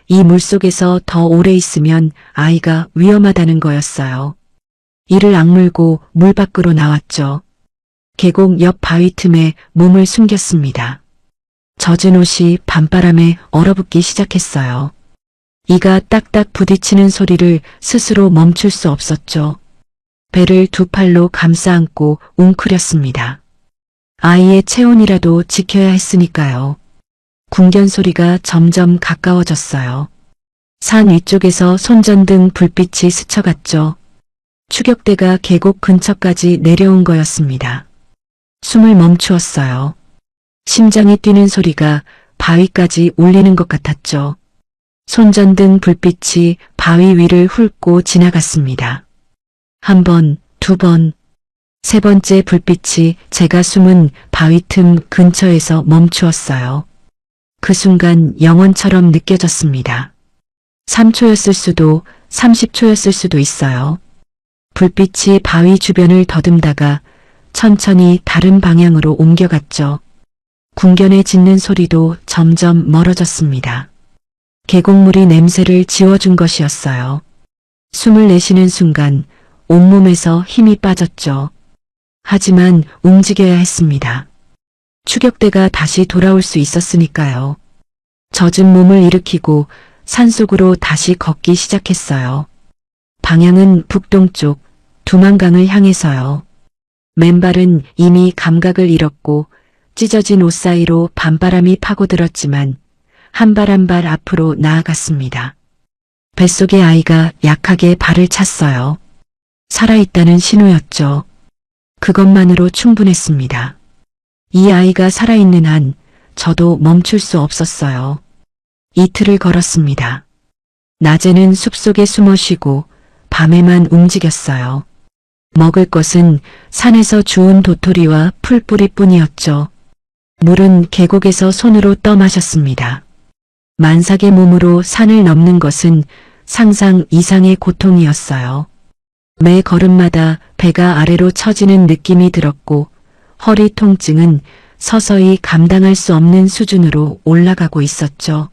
Speaker 1: 이 물속에서 더 오래 있으면 아이가 위험하다는 거였어요. 이를 악물고 물 밖으로 나왔죠. 계곡 옆 바위 틈에 몸을 숨겼습니다. 젖은 옷이 밤바람에 얼어붙기 시작했어요. 이가 딱딱 부딪히는 소리를 스스로 멈출 수 없었죠. 배를 두 팔로 감싸 안고 웅크렸습니다. 아이의 체온이라도 지켜야 했으니까요. 궁견 소리가 점점 가까워졌어요. 산 위쪽에서 손전등 불빛이 스쳐갔죠. 추격대가 계곡 근처까지 내려온 거였습니다. 숨을 멈추었어요. 심장이 뛰는 소리가 바위까지 울리는 것 같았죠. 손전등 불빛이 바위 위를 훑고 지나갔습니다. 한 번, 2번. 세 번째 불빛이 제가 숨은 바위 틈 근처에서 멈추었어요. 그 순간 영원처럼 느껴졌습니다. 3초였을 수도 30초였을 수도 있어요. 불빛이 바위 주변을 더듬다가 천천히 다른 방향으로 옮겨갔죠. 궁견에 짖는 소리도 점점 멀어졌습니다. 계곡물이 냄새를 지워준 것이었어요. 숨을 내쉬는 순간 온몸에서 힘이 빠졌죠. 하지만 움직여야 했습니다. 추격대가 다시 돌아올 수 있었으니까요. 젖은 몸을 일으키고 산속으로 다시 걷기 시작했어요. 방향은 북동쪽 두만강을 향해서요. 맨발은 이미 감각을 잃었고 찢어진 옷 사이로 밤바람이 파고들었지만 한 발 한 발 앞으로 나아갔습니다. 뱃속의 아이가 약하게 발을 찼어요. 살아있다는 신호였죠. 그것만으로 충분했습니다. 이 아이가 살아있는 한 저도 멈출 수 없었어요. 이틀을 걸었습니다. 낮에는 숲속에 숨어 쉬고 밤에만 움직였어요. 먹을 것은 산에서 주운 도토리와 풀뿌리뿐이었죠. 물은 계곡에서 손으로 떠 마셨습니다. 만삭의 몸으로 산을 넘는 것은 상상 이상의 고통이었어요. 매 걸음마다 배가 아래로 처지는 느낌이 들었고 허리 통증은 서서히 감당할 수 없는 수준으로 올라가고 있었죠.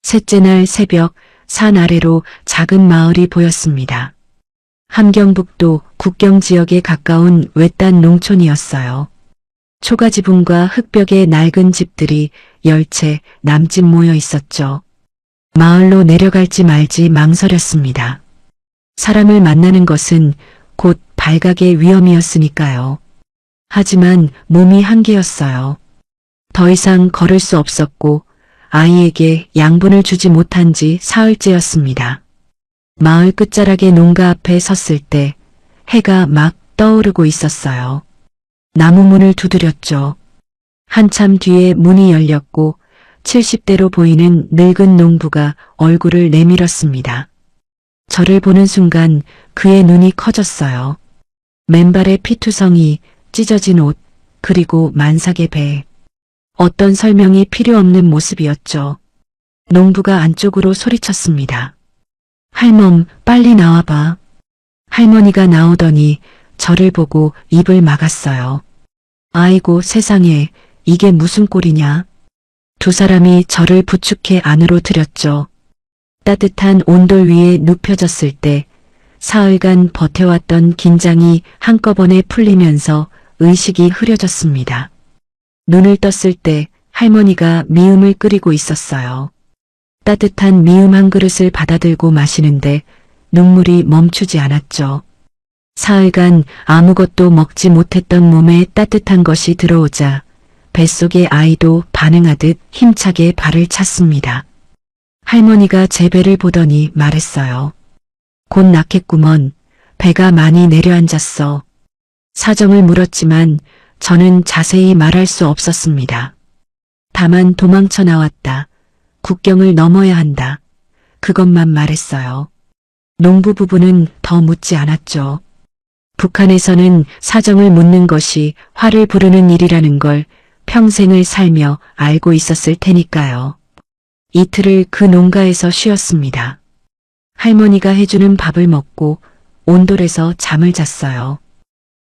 Speaker 1: 셋째 날 새벽 산 아래로 작은 마을이 보였습니다. 함경북도 국경 지역에 가까운 외딴 농촌이었어요. 초가지붕과 흙벽의 낡은 집들이 10채 남짓 모여 있었죠. 마을로 내려갈지 말지 망설였습니다. 사람을 만나는 것은 곧 발각의 위험이었으니까요. 하지만 몸이 한계였어요. 더 이상 걸을 수 없었고 아이에게 양분을 주지 못한 지 사흘째였습니다. 마을 끝자락의 농가 앞에 섰을 때 해가 막 떠오르고 있었어요. 나무 문을 두드렸죠. 한참 뒤에 문이 열렸고 70대로 보이는 늙은 농부가 얼굴을 내밀었습니다. 저를 보는 순간 그의 눈이 커졌어요. 맨발의 피투성이, 찢어진 옷, 그리고 만삭의 배. 어떤 설명이 필요 없는 모습이었죠. 농부가 안쪽으로 소리쳤습니다. 할멈, 빨리 나와봐. 할머니가 나오더니 저를 보고 입을 막았어요. 아이고 세상에, 이게 무슨 꼴이냐. 두 사람이 저를 부축해 안으로 들였죠. 따뜻한 온돌 위에 눕혀졌을 때 사흘간 버텨왔던 긴장이 한꺼번에 풀리면서 의식이 흐려졌습니다. 눈을 떴을 때 할머니가 미음을 끓이고 있었어요. 따뜻한 미음 한 그릇을 받아들고 마시는데 눈물이 멈추지 않았죠. 사흘간 아무것도 먹지 못했던 몸에 따뜻한 것이 들어오자 뱃속의 아이도 반응하듯 힘차게 발을 찼습니다. 할머니가 제 배를 보더니 말했어요. 곧 낳겠구먼. 배가 많이 내려앉았어. 사정을 물었지만 저는 자세히 말할 수 없었습니다. 다만 도망쳐 나왔다. 국경을 넘어야 한다. 그것만 말했어요. 농부 부부는 더 묻지 않았죠. 북한에서는 사정을 묻는 것이 화를 부르는 일이라는 걸 평생을 살며 알고 있었을 테니까요. 이틀을 그 농가에서 쉬었습니다. 할머니가 해주는 밥을 먹고 온돌에서 잠을 잤어요.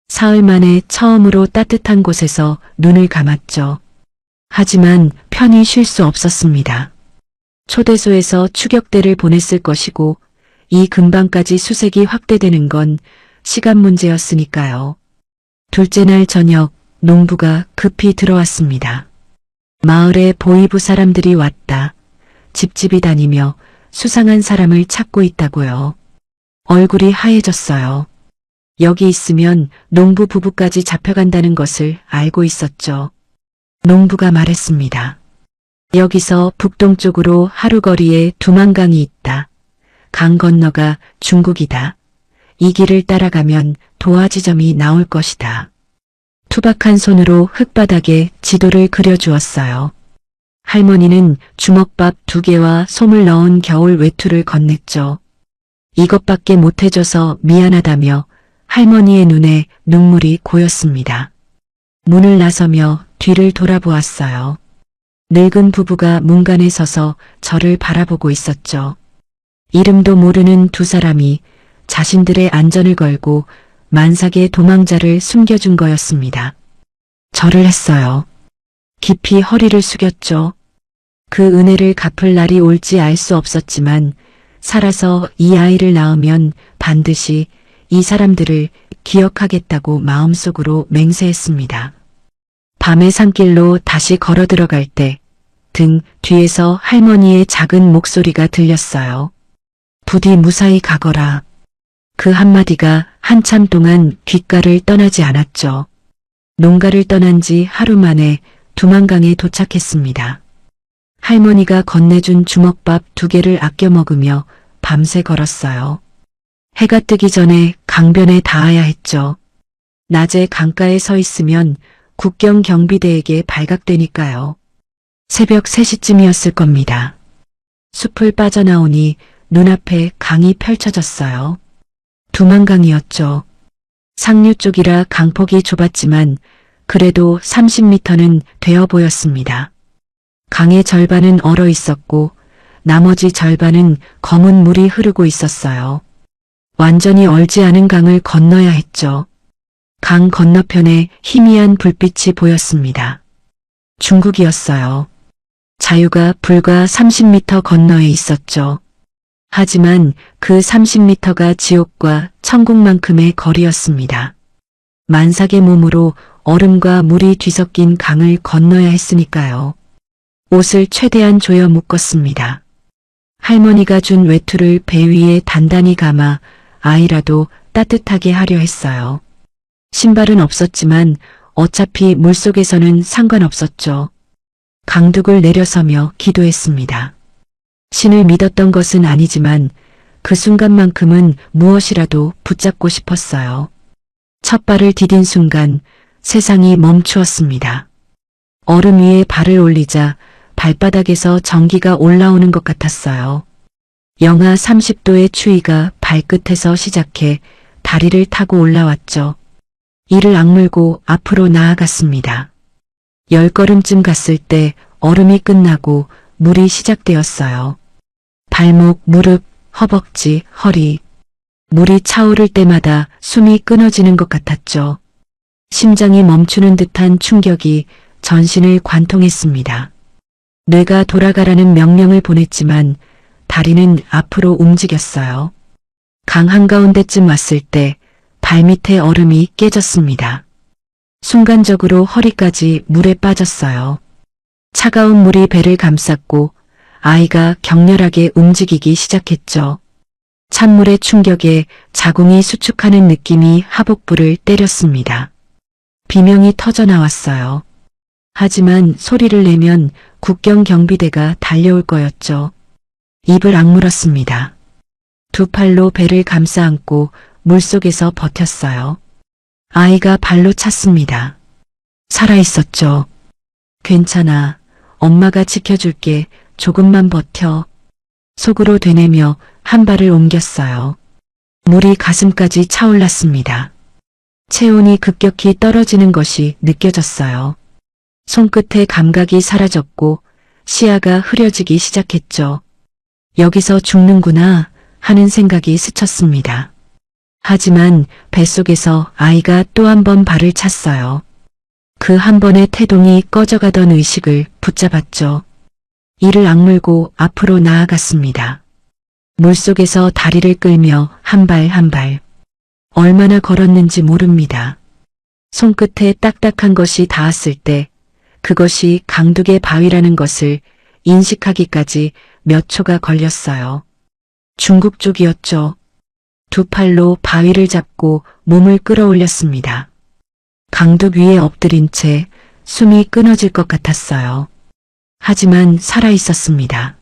Speaker 1: 사흘 만에 처음으로 따뜻한 곳에서 눈을 감았죠. 하지만 편히 쉴 수 없었습니다. 초대소에서 추격대를 보냈을 것이고 이 근방까지 수색이 확대되는 건 시간 문제였으니까요. 둘째 날 저녁 농부가 급히 들어왔습니다. 마을에 보이부 사람들이 왔다. 집집이 다니며 수상한 사람을 찾고 있다고요. 얼굴이 하얘졌어요. 여기 있으면 농부 부부까지 잡혀간다는 것을 알고 있었죠. 농부가 말했습니다. 여기서 북동쪽으로 하루 거리에 두만강이 있다. 강 건너가 중국이다. 이 길을 따라가면 도화지점이 나올 것이다. 투박한 손으로 흙바닥에 지도를 그려주었어요. 할머니는 주먹밥 2개와 솜을 넣은 겨울 외투를 건넸죠. 이것밖에 못해줘서 미안하다며 할머니의 눈에 눈물이 고였습니다. 문을 나서며 뒤를 돌아보았어요. 늙은 부부가 문간에 서서 저를 바라보고 있었죠. 이름도 모르는 두 사람이 자신들의 안전을 걸고 만삭의 도망자를 숨겨준 거였습니다. 절을 했어요. 깊이 허리를 숙였죠. 그 은혜를 갚을 날이 올지 알 수 없었지만 살아서 이 아이를 낳으면 반드시 이 사람들을 기억하겠다고 마음속으로 맹세했습니다. 밤의 산길로 다시 걸어 들어갈 때 등 뒤에서 할머니의 작은 목소리가 들렸어요. 부디 무사히 가거라. 그 한마디가 한참 동안 귓가를 떠나지 않았죠. 농가를 떠난 지 하루 만에 두만강에 도착했습니다. 할머니가 건네준 주먹밥 2개를 아껴 먹으며 밤새 걸었어요. 해가 뜨기 전에 강변에 닿아야 했죠. 낮에 강가에 서 있으면 국경 경비대에게 발각되니까요. 새벽 3시쯤이었을 겁니다. 숲을 빠져나오니 눈앞에 강이 펼쳐졌어요. 두만강이었죠. 상류 쪽이라 강폭이 좁았지만 그래도 30m는 되어 보였습니다. 강의 절반은 얼어 있었고 나머지 절반은 검은 물이 흐르고 있었어요. 완전히 얼지 않은 강을 건너야 했죠. 강 건너편에 희미한 불빛이 보였습니다. 중국이었어요. 자유가 불과 30m 건너에 있었죠. 하지만 그 30m가 지옥과 천국만큼의 거리였습니다. 만삭의 몸으로 얼음과 물이 뒤섞인 강을 건너야 했으니까요. 옷을 최대한 조여 묶었습니다. 할머니가 준 외투를 배 위에 단단히 감아 아이라도 따뜻하게 하려 했어요. 신발은 없었지만 어차피 물속에서는 상관없었죠. 강둑을 내려서며 기도했습니다. 신을 믿었던 것은 아니지만 그 순간만큼은 무엇이라도 붙잡고 싶었어요. 첫 발을 디딘 순간 세상이 멈추었습니다. 얼음 위에 발을 올리자 발바닥에서 전기가 올라오는 것 같았어요. 영하 30도의 추위가 발끝에서 시작해 다리를 타고 올라왔죠. 이를 악물고 앞으로 나아갔습니다. 10걸음쯤 갔을 때 얼음이 끝나고 물이 시작되었어요. 발목, 무릎, 허벅지, 허리. 물이 차오를 때마다 숨이 끊어지는 것 같았죠. 심장이 멈추는 듯한 충격이 전신을 관통했습니다. 뇌가 돌아가라는 명령을 보냈지만 다리는 앞으로 움직였어요. 강 한가운데쯤 왔을 때 발밑에 얼음이 깨졌습니다. 순간적으로 허리까지 물에 빠졌어요. 차가운 물이 배를 감쌌고 아이가 격렬하게 움직이기 시작했죠. 찬물의 충격에 자궁이 수축하는 느낌이 하복부를 때렸습니다. 비명이 터져 나왔어요. 하지만 소리를 내면 국경 경비대가 달려올 거였죠. 입을 악물었습니다. 두 팔로 배를 감싸 안고 물속에서 버텼어요. 아이가 발로 찼습니다. 살아있었죠. 괜찮아. 엄마가 지켜줄게. 조금만 버텨. 속으로 되뇌며 한 발을 옮겼어요. 물이 가슴까지 차올랐습니다. 체온이 급격히 떨어지는 것이 느껴졌어요. 손끝의 감각이 사라졌고 시야가 흐려지기 시작했죠. 여기서 죽는구나 하는 생각이 스쳤습니다. 하지만 뱃속에서 아이가 또 한 번 발을 찼어요. 그 한 번의 태동이 꺼져가던 의식을 붙잡았죠. 이를 악물고 앞으로 나아갔습니다. 물속에서 다리를 끌며 한 발 한 발. 얼마나 걸었는지 모릅니다. 손끝에 딱딱한 것이 닿았을 때 그것이 강둑의 바위라는 것을 인식하기까지 몇 초가 걸렸어요. 중국 쪽이었죠. 두 팔로 바위를 잡고 몸을 끌어올렸습니다. 강둑 위에 엎드린 채 숨이 끊어질 것 같았어요. 하지만 살아있었습니다.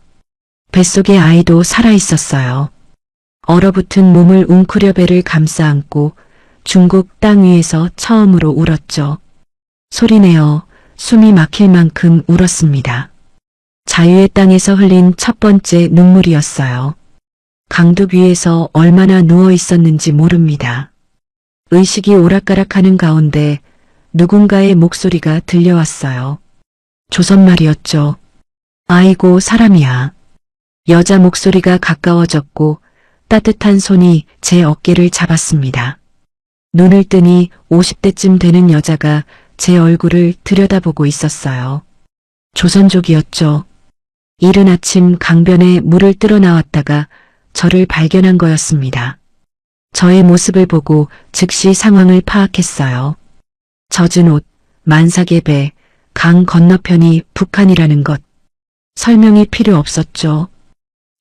Speaker 1: 뱃속의 아이도 살아있었어요. 얼어붙은 몸을 웅크려 배를 감싸 안고 중국 땅 위에서 처음으로 울었죠. 소리내어 숨이 막힐 만큼 울었습니다. 자유의 땅에서 흘린 첫 번째 눈물이었어요. 강둑 위에서 얼마나 누워 있었는지 모릅니다. 의식이 오락가락하는 가운데 누군가의 목소리가 들려왔어요. 조선말이었죠. 아이고 사람이야. 여자 목소리가 가까워졌고 따뜻한 손이 제 어깨를 잡았습니다. 눈을 뜨니 50대쯤 되는 여자가 제 얼굴을 들여다보고 있었어요. 조선족이었죠. 이른 아침 강변에 물을 뜨러 나왔다가 저를 발견한 거였습니다. 저의 모습을 보고 즉시 상황을 파악했어요. 젖은 옷, 만삭의 배, 강 건너편이 북한이라는 것. 설명이 필요 없었죠.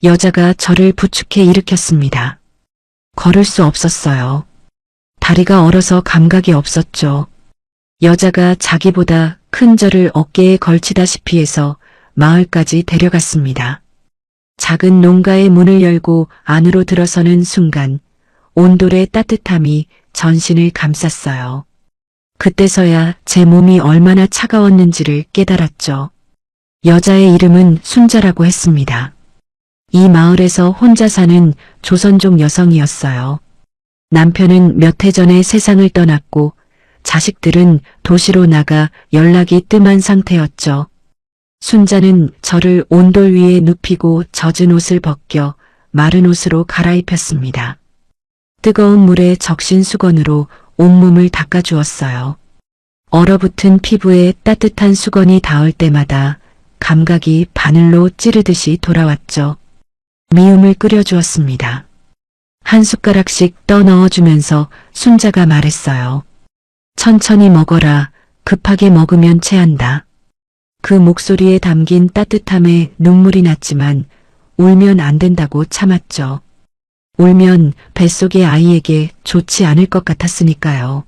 Speaker 1: 여자가 저를 부축해 일으켰습니다. 걸을 수 없었어요. 다리가 얼어서 감각이 없었죠. 여자가 자기보다 큰 저를 어깨에 걸치다시피 해서 마을까지 데려갔습니다. 작은 농가의 문을 열고 안으로 들어서는 순간 온돌의 따뜻함이 전신을 감쌌어요. 그때서야 제 몸이 얼마나 차가웠는지를 깨달았죠. 여자의 이름은 순자라고 했습니다. 이 마을에서 혼자 사는 조선족 여성이었어요. 남편은 몇 해 전에 세상을 떠났고 자식들은 도시로 나가 연락이 뜸한 상태였죠. 순자는 저를 온돌 위에 눕히고 젖은 옷을 벗겨 마른 옷으로 갈아입혔습니다. 뜨거운 물에 적신 수건으로 온몸을 닦아주었어요. 얼어붙은 피부에 따뜻한 수건이 닿을 때마다 감각이 바늘로 찌르듯이 돌아왔죠. 미음을 끓여주었습니다. 한 숟가락씩 떠 넣어주면서 순자가 말했어요. 천천히 먹어라. 급하게 먹으면 체한다. 그 목소리에 담긴 따뜻함에 눈물이 났지만 울면 안 된다고 참았죠. 울면 뱃속의 아이에게 좋지 않을 것 같았으니까요.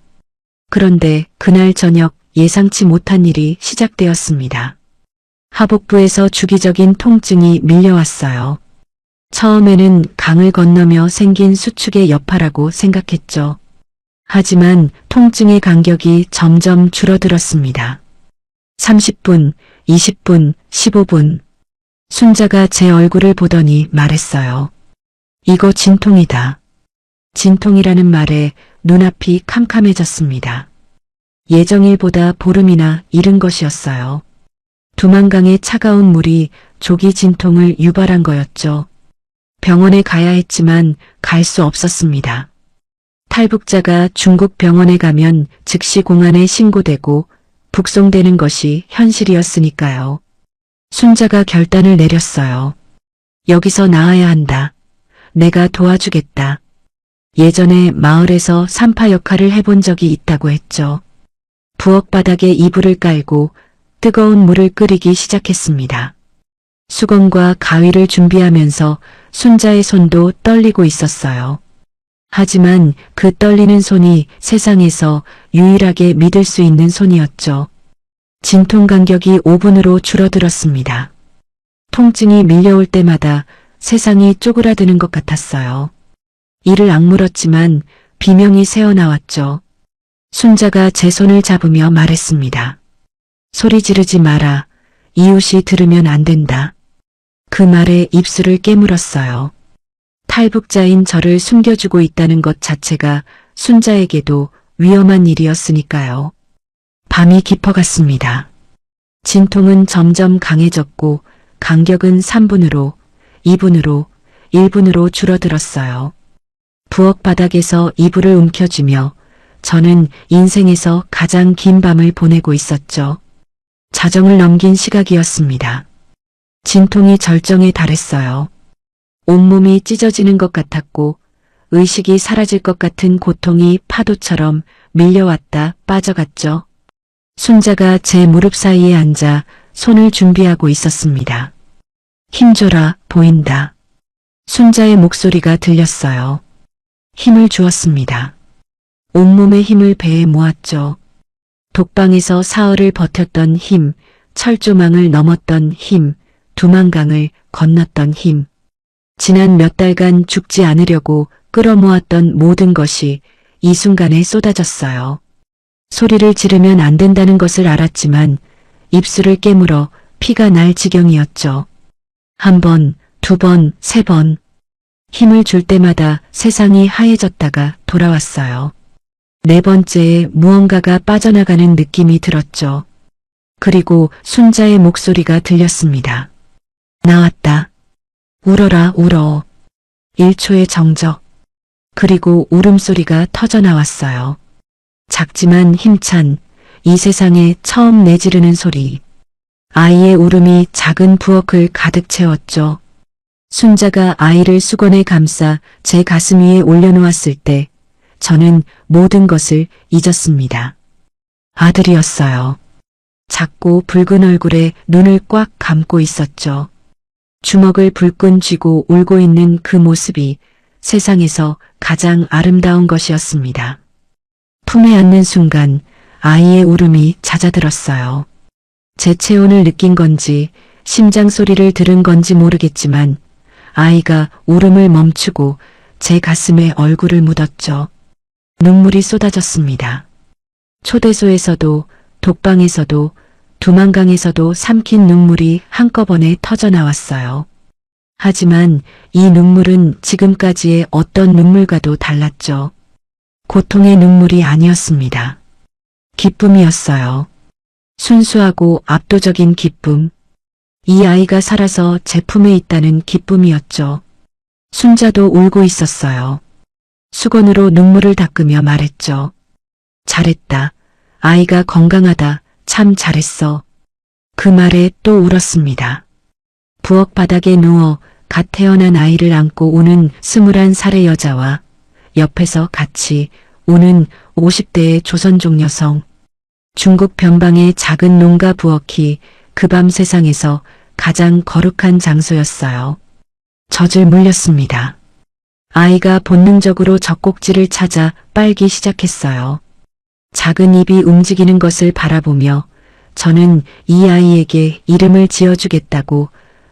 Speaker 1: 그런데 그날 저녁 예상치 못한 일이 시작되었습니다. 하복부에서 주기적인 통증이 밀려왔어요. 처음에는 강을 건너며 생긴 수축의 여파라고 생각했죠. 하지만 통증의 간격이 점점 줄어들었습니다. 30분, 20분, 15분. 순자가 제 얼굴을 보더니 말했어요. 이거 진통이다. 진통이라는 말에 눈앞이 캄캄해졌습니다. 예정일보다 보름이나 이른 것이었어요. 두만강의 차가운 물이 조기 진통을 유발한 거였죠. 병원에 가야 했지만 갈 수 없었습니다. 탈북자가 중국 병원에 가면 즉시 공안에 신고되고 북송되는 것이 현실이었으니까요. 순자가 결단을 내렸어요. 여기서 나아야 한다. 내가 도와주겠다. 예전에 마을에서 산파 역할을 해본 적이 있다고 했죠. 부엌 바닥에 이불을 깔고 뜨거운 물을 끓이기 시작했습니다. 수건과 가위를 준비하면서 순자의 손도 떨리고 있었어요. 하지만 그 떨리는 손이 세상에서 유일하게 믿을 수 있는 손이었죠. 진통 간격이 5분으로 줄어들었습니다. 통증이 밀려올 때마다 세상이 쪼그라드는 것 같았어요. 이를 악물었지만 비명이 새어나왔죠. 순자가 제 손을 잡으며 말했습니다. 소리 지르지 마라. 이웃이 들으면 안 된다. 그 말에 입술을 깨물었어요. 탈북자인 저를 숨겨주고 있다는 것 자체가 순자에게도 위험한 일이었으니까요. 밤이 깊어갔습니다. 진통은 점점 강해졌고 간격은 3분으로, 2분으로, 1분으로 줄어들었어요. 부엌 바닥에서 이불을 움켜쥐며 저는 인생에서 가장 긴 밤을 보내고 있었죠. 자정을 넘긴 시각이었습니다. 진통이 절정에 달했어요. 온몸이 찢어지는 것 같았고 의식이 사라질 것 같은 고통이 파도처럼 밀려왔다 빠져갔죠. 순자가 제 무릎 사이에 앉아 손을 준비하고 있었습니다. 힘줘라, 보인다. 순자의 목소리가 들렸어요. 힘을 주었습니다. 온몸의 힘을 배에 모았죠. 독방에서 사흘을 버텼던 힘, 철조망을 넘었던 힘, 두만강을 건넜던 힘. 지난 몇 달간 죽지 않으려고 끌어모았던 모든 것이 이 순간에 쏟아졌어요. 소리를 지르면 안 된다는 것을 알았지만 입술을 깨물어 피가 날 지경이었죠. 한 번, 두 번, 세 번. 힘을 줄 때마다 세상이 하얘졌다가 돌아왔어요. 네 번째에 무언가가 빠져나가는 느낌이 들었죠. 그리고 순자의 목소리가 들렸습니다. 나왔다. 울어라 울어. 1초의 정적. 그리고 울음소리가 터져나왔어요. 작지만 힘찬 이 세상에 처음 내지르는 소리. 아이의 울음이 작은 부엌을 가득 채웠죠. 순자가 아이를 수건에 감싸 제 가슴 위에 올려놓았을 때 저는 모든 것을 잊었습니다. 아들이었어요. 작고 붉은 얼굴에 눈을 꽉 감고 있었죠. 주먹을 불끈 쥐고 울고 있는 그 모습이 세상에서 가장 아름다운 것이었습니다. 품에 안는 순간 아이의 울음이 잦아들었어요. 제 체온을 느낀 건지 심장 소리를 들은 건지 모르겠지만 아이가 울음을 멈추고 제 가슴에 얼굴을 묻었죠. 눈물이 쏟아졌습니다. 초대소에서도 독방에서도 두만강에서도 삼킨 눈물이 한꺼번에 터져나왔어요. 하지만 이 눈물은 지금까지의 어떤 눈물과도 달랐죠. 고통의 눈물이 아니었습니다. 기쁨이었어요. 순수하고 압도적인 기쁨. 이 아이가 살아서 제 품에 있다는 기쁨이었죠. 순자도 울고 있었어요. 수건으로 눈물을 닦으며 말했죠. 잘했다. 아이가 건강하다. 참 잘했어. 그 말에 또 울었습니다. 부엌 바닥에 누워 갓 태어난 아이를 안고 우는 21살의 여자와 옆에서 같이 우는 50대의 조선족 여성. 중국 변방의 작은 농가 부엌이 그 밤 세상에서 가장 거룩한 장소였어요. 젖을 물렸습니다. 아이가 본능적으로 젖꼭지를 찾아 빨기 시작했어요. 작은 입이 움직이는 것을 바라보며 저는 이 아이에게 이름을 지어주겠다고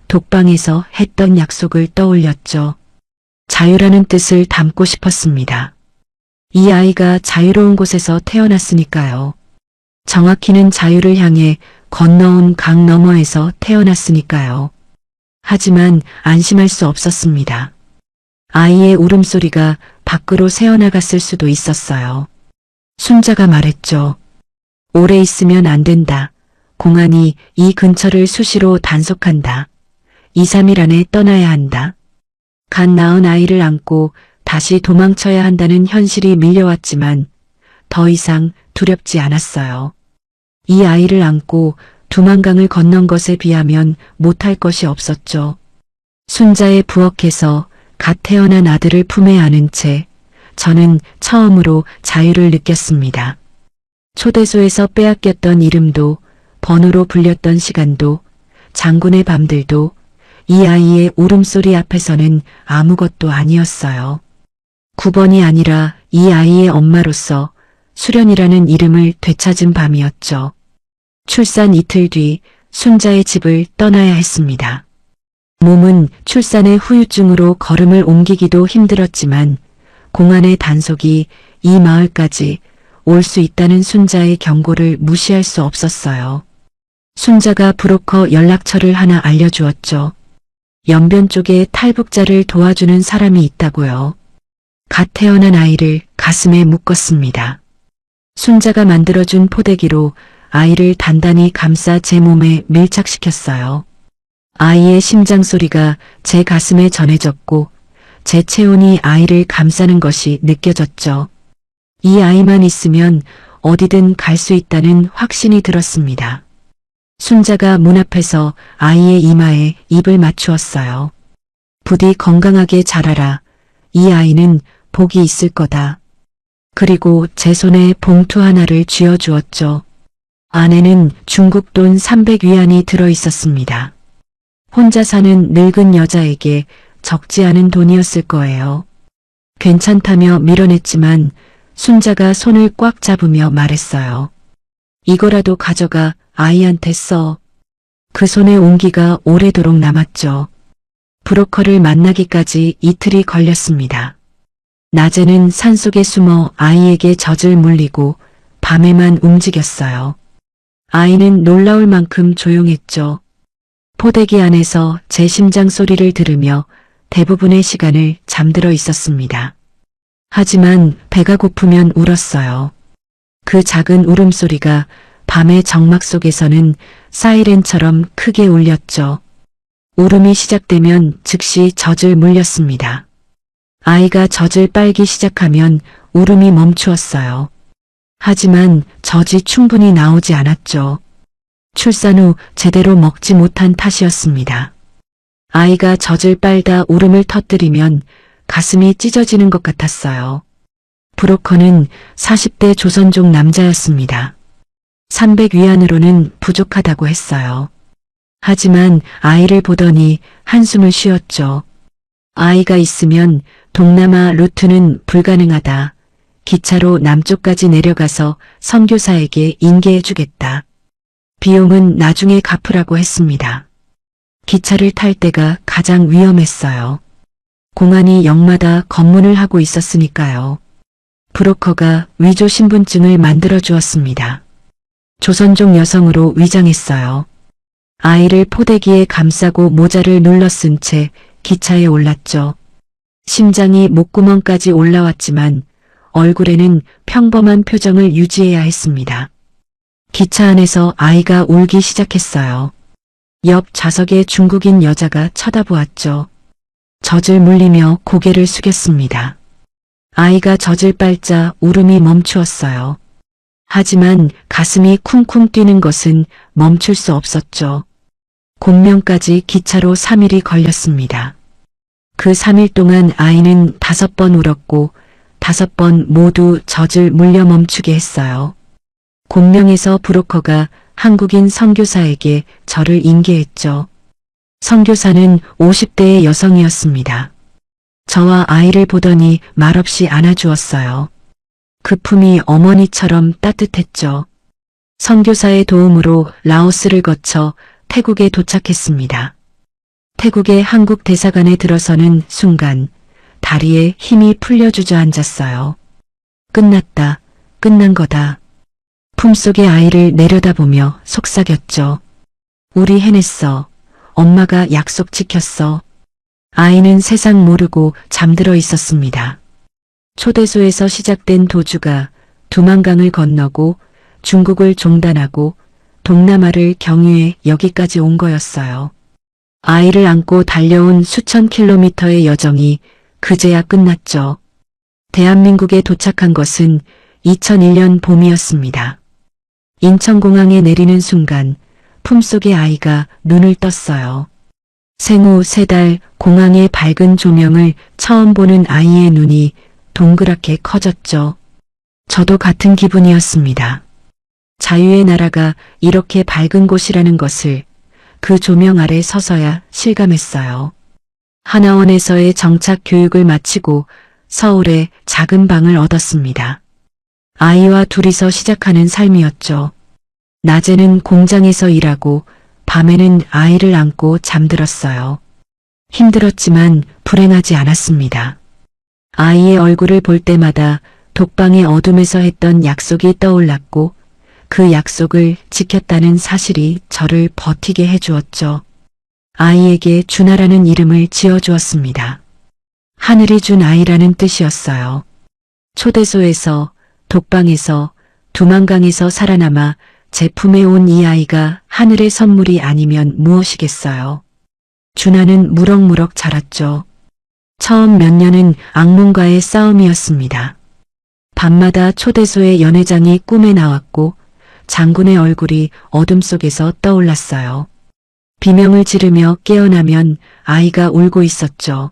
Speaker 1: 독방에서 했던 약속을 떠올렸죠. 자유라는 뜻을 담고 싶었습니다. 이 아이가 자유로운 곳에서 태어났으니까요. 정확히는 자유를 향해 건너온 강 너머에서 태어났으니까요. 하지만 안심할 수 없었습니다. 아이의 울음소리가 밖으로 새어나갔을 수도 있었어요. 순자가 말했죠. 오래 있으면 안 된다. 공안이 이 근처를 수시로 단속한다. 2, 3일 안에 떠나야 한다. 갓 낳은 아이를 안고 다시 도망쳐야 한다는 현실이 밀려왔지만 더 이상 두렵지 않았어요. 이 아이를 안고 두만강을 건넌 것에 비하면 못할 것이 없었죠. 순자의 부엌에서 갓 태어난 아들을 품에 안은 채 저는 처음으로 자유를 느꼈습니다. 초대소에서 빼앗겼던 이름도 번호로 불렸던 시간도 장군의 밤들도 이 아이의 울음소리 앞에서는 아무것도 아니었어요. 9번이 아니라 이 아이의 엄마로서 수련이라는 이름을 되찾은 밤이었죠. 출산 이틀 뒤 순자의 집을 떠나야 했습니다. 몸은 출산의 후유증으로 걸음을 옮기기도 힘들었지만 공안의 단속이 이 마을까지 올 수 있다는 순자의 경고를 무시할 수 없었어요. 순자가 브로커 연락처를 하나 알려주었죠. 연변 쪽에 탈북자를 도와주는 사람이 있다고요. 갓 태어난 아이를 가슴에 묶었습니다. 순자가 만들어준 포대기로 아이를 단단히 감싸 제 몸에 밀착시켰어요. 아이의 심장 소리가 제 가슴에 전해졌고 제 체온이 아이를 감싸는 것이 느껴졌죠. 이 아이만 있으면 어디든 갈 수 있다는 확신이 들었습니다. 순자가 문 앞에서 아이의 이마에 입을 맞추었어요. 부디 건강하게 자라라. 이 아이는 복이 있을 거다. 그리고 제 손에 봉투 하나를 쥐어주었죠. 안에는 중국 돈 300위안이 들어있었습니다. 혼자 사는 늙은 여자에게 적지 않은 돈이었을 거예요. 괜찮다며 밀어냈지만 순자가 손을 꽉 잡으며 말했어요. 이거라도 가져가 아이한테 써. 그 손의 온기가 오래도록 남았죠. 브로커를 만나기까지 이틀이 걸렸습니다. 낮에는 산속에 숨어 아이에게 젖을 물리고 밤에만 움직였어요. 아이는 놀라울 만큼 조용했죠. 포대기 안에서 제 심장 소리를 들으며 대부분의 시간을 잠들어 있었습니다. 하지만 배가 고프면 울었어요. 그 작은 울음소리가 밤의 정막 속에서는 사이렌처럼 크게 울렸죠. 울음이 시작되면 즉시 젖을 물렸습니다. 아이가 젖을 빨기 시작하면 울음이 멈추었어요. 하지만 젖이 충분히 나오지 않았죠. 출산 후 제대로 먹지 못한 탓이었습니다. 아이가 젖을 빨다 울음을 터뜨리면 가슴이 찢어지는 것 같았어요. 브로커는 40대 조선족 남자였습니다. 300위안으로는 부족하다고 했어요. 하지만 아이를 보더니 한숨을 쉬었죠. 아이가 있으면 동남아 루트는 불가능하다. 기차로 남쪽까지 내려가서 선교사에게 인계해주겠다. 비용은 나중에 갚으라고 했습니다. 기차를 탈 때가 가장 위험했어요. 공안이 역마다 검문을 하고 있었으니까요. 브로커가 위조 신분증을 만들어 주었습니다. 조선족 여성으로 위장했어요. 아이를 포대기에 감싸고 모자를 눌러 쓴 채 기차에 올랐죠. 심장이 목구멍까지 올라왔지만 얼굴에는 평범한 표정을 유지해야 했습니다. 기차 안에서 아이가 울기 시작했어요. 옆 좌석에 중국인 여자가 쳐다보았죠. 젖을 물리며 고개를 숙였습니다. 아이가 젖을 빨자 울음이 멈추었어요. 하지만 가슴이 쿵쿵 뛰는 것은 멈출 수 없었죠. 곤명까지 기차로 3일이 걸렸습니다. 그 3일 동안 아이는 5번 울었고 5번 모두 젖을 물려 멈추게 했어요. 곤명에서 브로커가 한국인 선교사에게 저를 인계했죠. 선교사는 50대의 여성이었습니다. 저와 아이를 보더니 말없이 안아주었어요. 그 품이 어머니처럼 따뜻했죠. 선교사의 도움으로 라오스를 거쳐 태국에 도착했습니다. 태국의 한국 대사관에 들어서는 순간 다리에 힘이 풀려 주저앉았어요. 끝났다. 끝난 거다. 품속의 아이를 내려다보며 속삭였죠. 우리 해냈어. 엄마가 약속 지켰어. 아이는 세상 모르고 잠들어 있었습니다. 초대소에서 시작된 도주가 두만강을 건너고 중국을 종단하고 동남아를 경유해 여기까지 온 거였어요. 아이를 안고 달려온 수천 킬로미터의 여정이 그제야 끝났죠. 대한민국에 도착한 것은 2001년 봄이었습니다. 인천공항에 내리는 순간 품속의 아이가 눈을 떴어요. 생후 3달 공항의 밝은 조명을 처음 보는 아이의 눈이 동그랗게 커졌죠. 저도 같은 기분이었습니다. 자유의 나라가 이렇게 밝은 곳이라는 것을 그 조명 아래 서서야 실감했어요. 하나원에서의 정착 교육을 마치고 서울에 작은 방을 얻었습니다. 아이와 둘이서 시작하는 삶이었죠. 낮에는 공장에서 일하고 밤에는 아이를 안고 잠들었어요. 힘들었지만 불행하지 않았습니다. 아이의 얼굴을 볼 때마다 독방의 어둠에서 했던 약속이 떠올랐고 그 약속을 지켰다는 사실이 저를 버티게 해주었죠. 아이에게 준하라는 이름을 지어주었습니다. 하늘이 준 아이라는 뜻이었어요. 초대소에서, 독방에서, 두만강에서 살아남아 제 품에 온 이 아이가 하늘의 선물이 아니면 무엇이겠어요. 준하는 무럭무럭 자랐죠. 처음 몇 년은 악몽과의 싸움이었습니다. 밤마다 초대소의 연회장이 꿈에 나왔고 장군의 얼굴이 어둠 속에서 떠올랐어요. 비명을 지르며 깨어나면 아이가 울고 있었죠.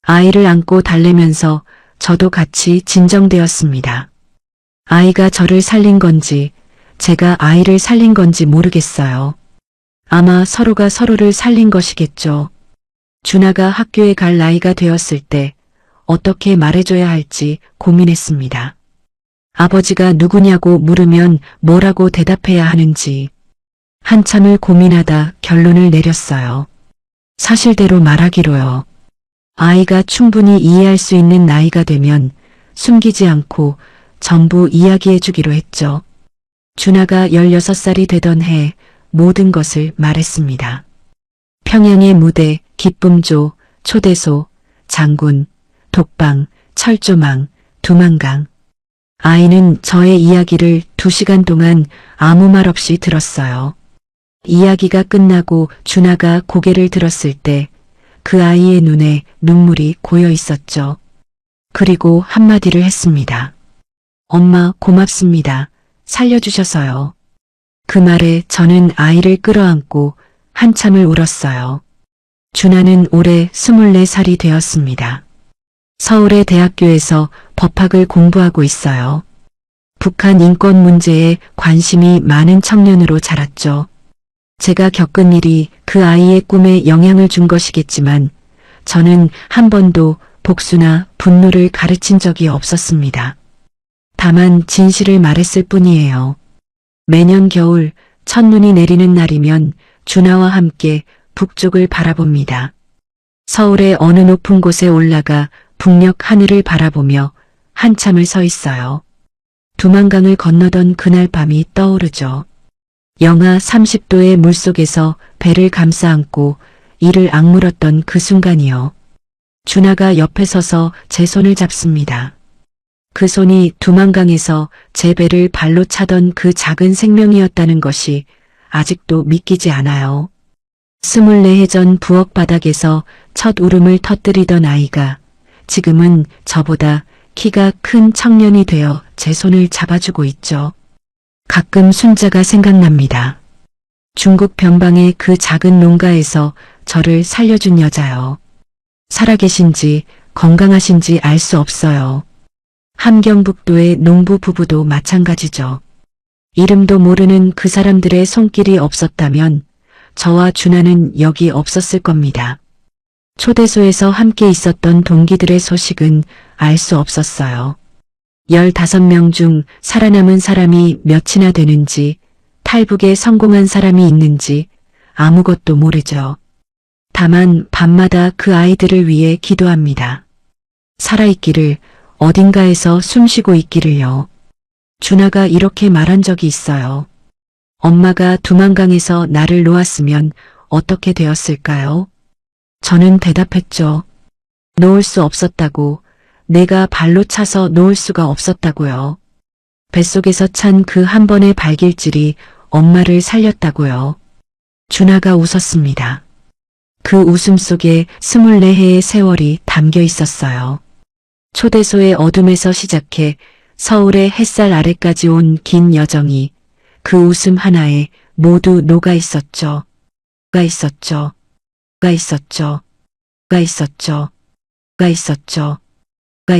Speaker 1: 아이를 안고 달래면서 저도 같이 진정되었습니다. 아이가 저를 살린 건지 제가 아이를 살린 건지 모르겠어요. 아마 서로가 서로를 살린 것이겠죠. 준하가 학교에 갈 나이가 되었을 때 어떻게 말해줘야 할지 고민했습니다. 아버지가 누구냐고 물으면 뭐라고 대답해야 하는지 한참을 고민하다 결론을 내렸어요. 사실대로 말하기로요. 아이가 충분히 이해할 수 있는 나이가 되면 숨기지 않고 전부 이야기해주기로 했죠. 준하가 16살이 되던 해 모든 것을 말했습니다. 평양의 무대, 기쁨조, 초대소, 장군, 독방, 철조망, 두만강. 아이는 저의 이야기를 2시간 동안 아무 말 없이 들었어요. 이야기가 끝나고 준하가 고개를 들었을 때 그 아이의 눈에 눈물이 고여 있었죠. 그리고 한마디를 했습니다. 엄마 고맙습니다. 살려주셔서요. 그 말에 저는 아이를 끌어안고 한참을 울었어요. 준하는 올해 24살이 되었습니다. 서울의 대학교에서 법학을 공부하고 있어요. 북한 인권 문제에 관심이 많은 청년으로 자랐죠. 제가 겪은 일이 그 아이의 꿈에 영향을 준 것이겠지만 저는 한 번도 복수나 분노를 가르친 적이 없었습니다. 다만 진실을 말했을 뿐이에요. 매년 겨울 첫눈이 내리는 날이면 준하와 함께 북쪽을 바라봅니다. 서울의 어느 높은 곳에 올라가 북녘 하늘을 바라보며 한참을 서 있어요. 두만강을 건너던 그날 밤이 떠오르죠. 영하 30도의 물속에서 배를 감싸 안고 이를 악물었던 그 순간이요. 준하가 옆에 서서 제 손을 잡습니다. 그 손이 두만강에서 제 배를 발로 차던 그 작은 생명이었다는 것이 아직도 믿기지 않아요. 24해 전 부엌 바닥에서 첫 울음을 터뜨리던 아이가 지금은 저보다 키가 큰 청년이 되어 제 손을 잡아주고 있죠. 가끔 순자가 생각납니다. 중국 변방의 그 작은 농가에서 저를 살려준 여자요. 살아계신지 건강하신지 알 수 없어요. 함경북도의 농부 부부도 마찬가지죠. 이름도 모르는 그 사람들의 손길이 없었다면 저와 준하는 여기 없었을 겁니다. 초대소에서 함께 있었던 동기들의 소식은 알 수 없었어요. 15명 중 살아남은 사람이 몇이나 되는지, 탈북에 성공한 사람이 있는지 아무것도 모르죠. 다만 밤마다 그 아이들을 위해 기도합니다. 살아있기를, 어딘가에서 숨쉬고 있기를요. 준하가 이렇게 말한 적이 있어요. 엄마가 두만강에서 나를 놓았으면 어떻게 되었을까요? 저는 대답했죠. 놓을 수 없었다고, 내가 발로 차서 놓을 수가 없었다고요. 뱃속에서 찬 그 한 번의 발길질이 엄마를 살렸다고요. 준하가 웃었습니다. 그 웃음 속에 24해의 세월이 담겨 있었어요. 초대소의 어둠에서 시작해 서울의 햇살 아래까지 온 긴 여정이 그 웃음 하나에 모두 녹아 있었죠. 가 있었죠. 가 있었죠. 가 있었죠. 가 있었죠.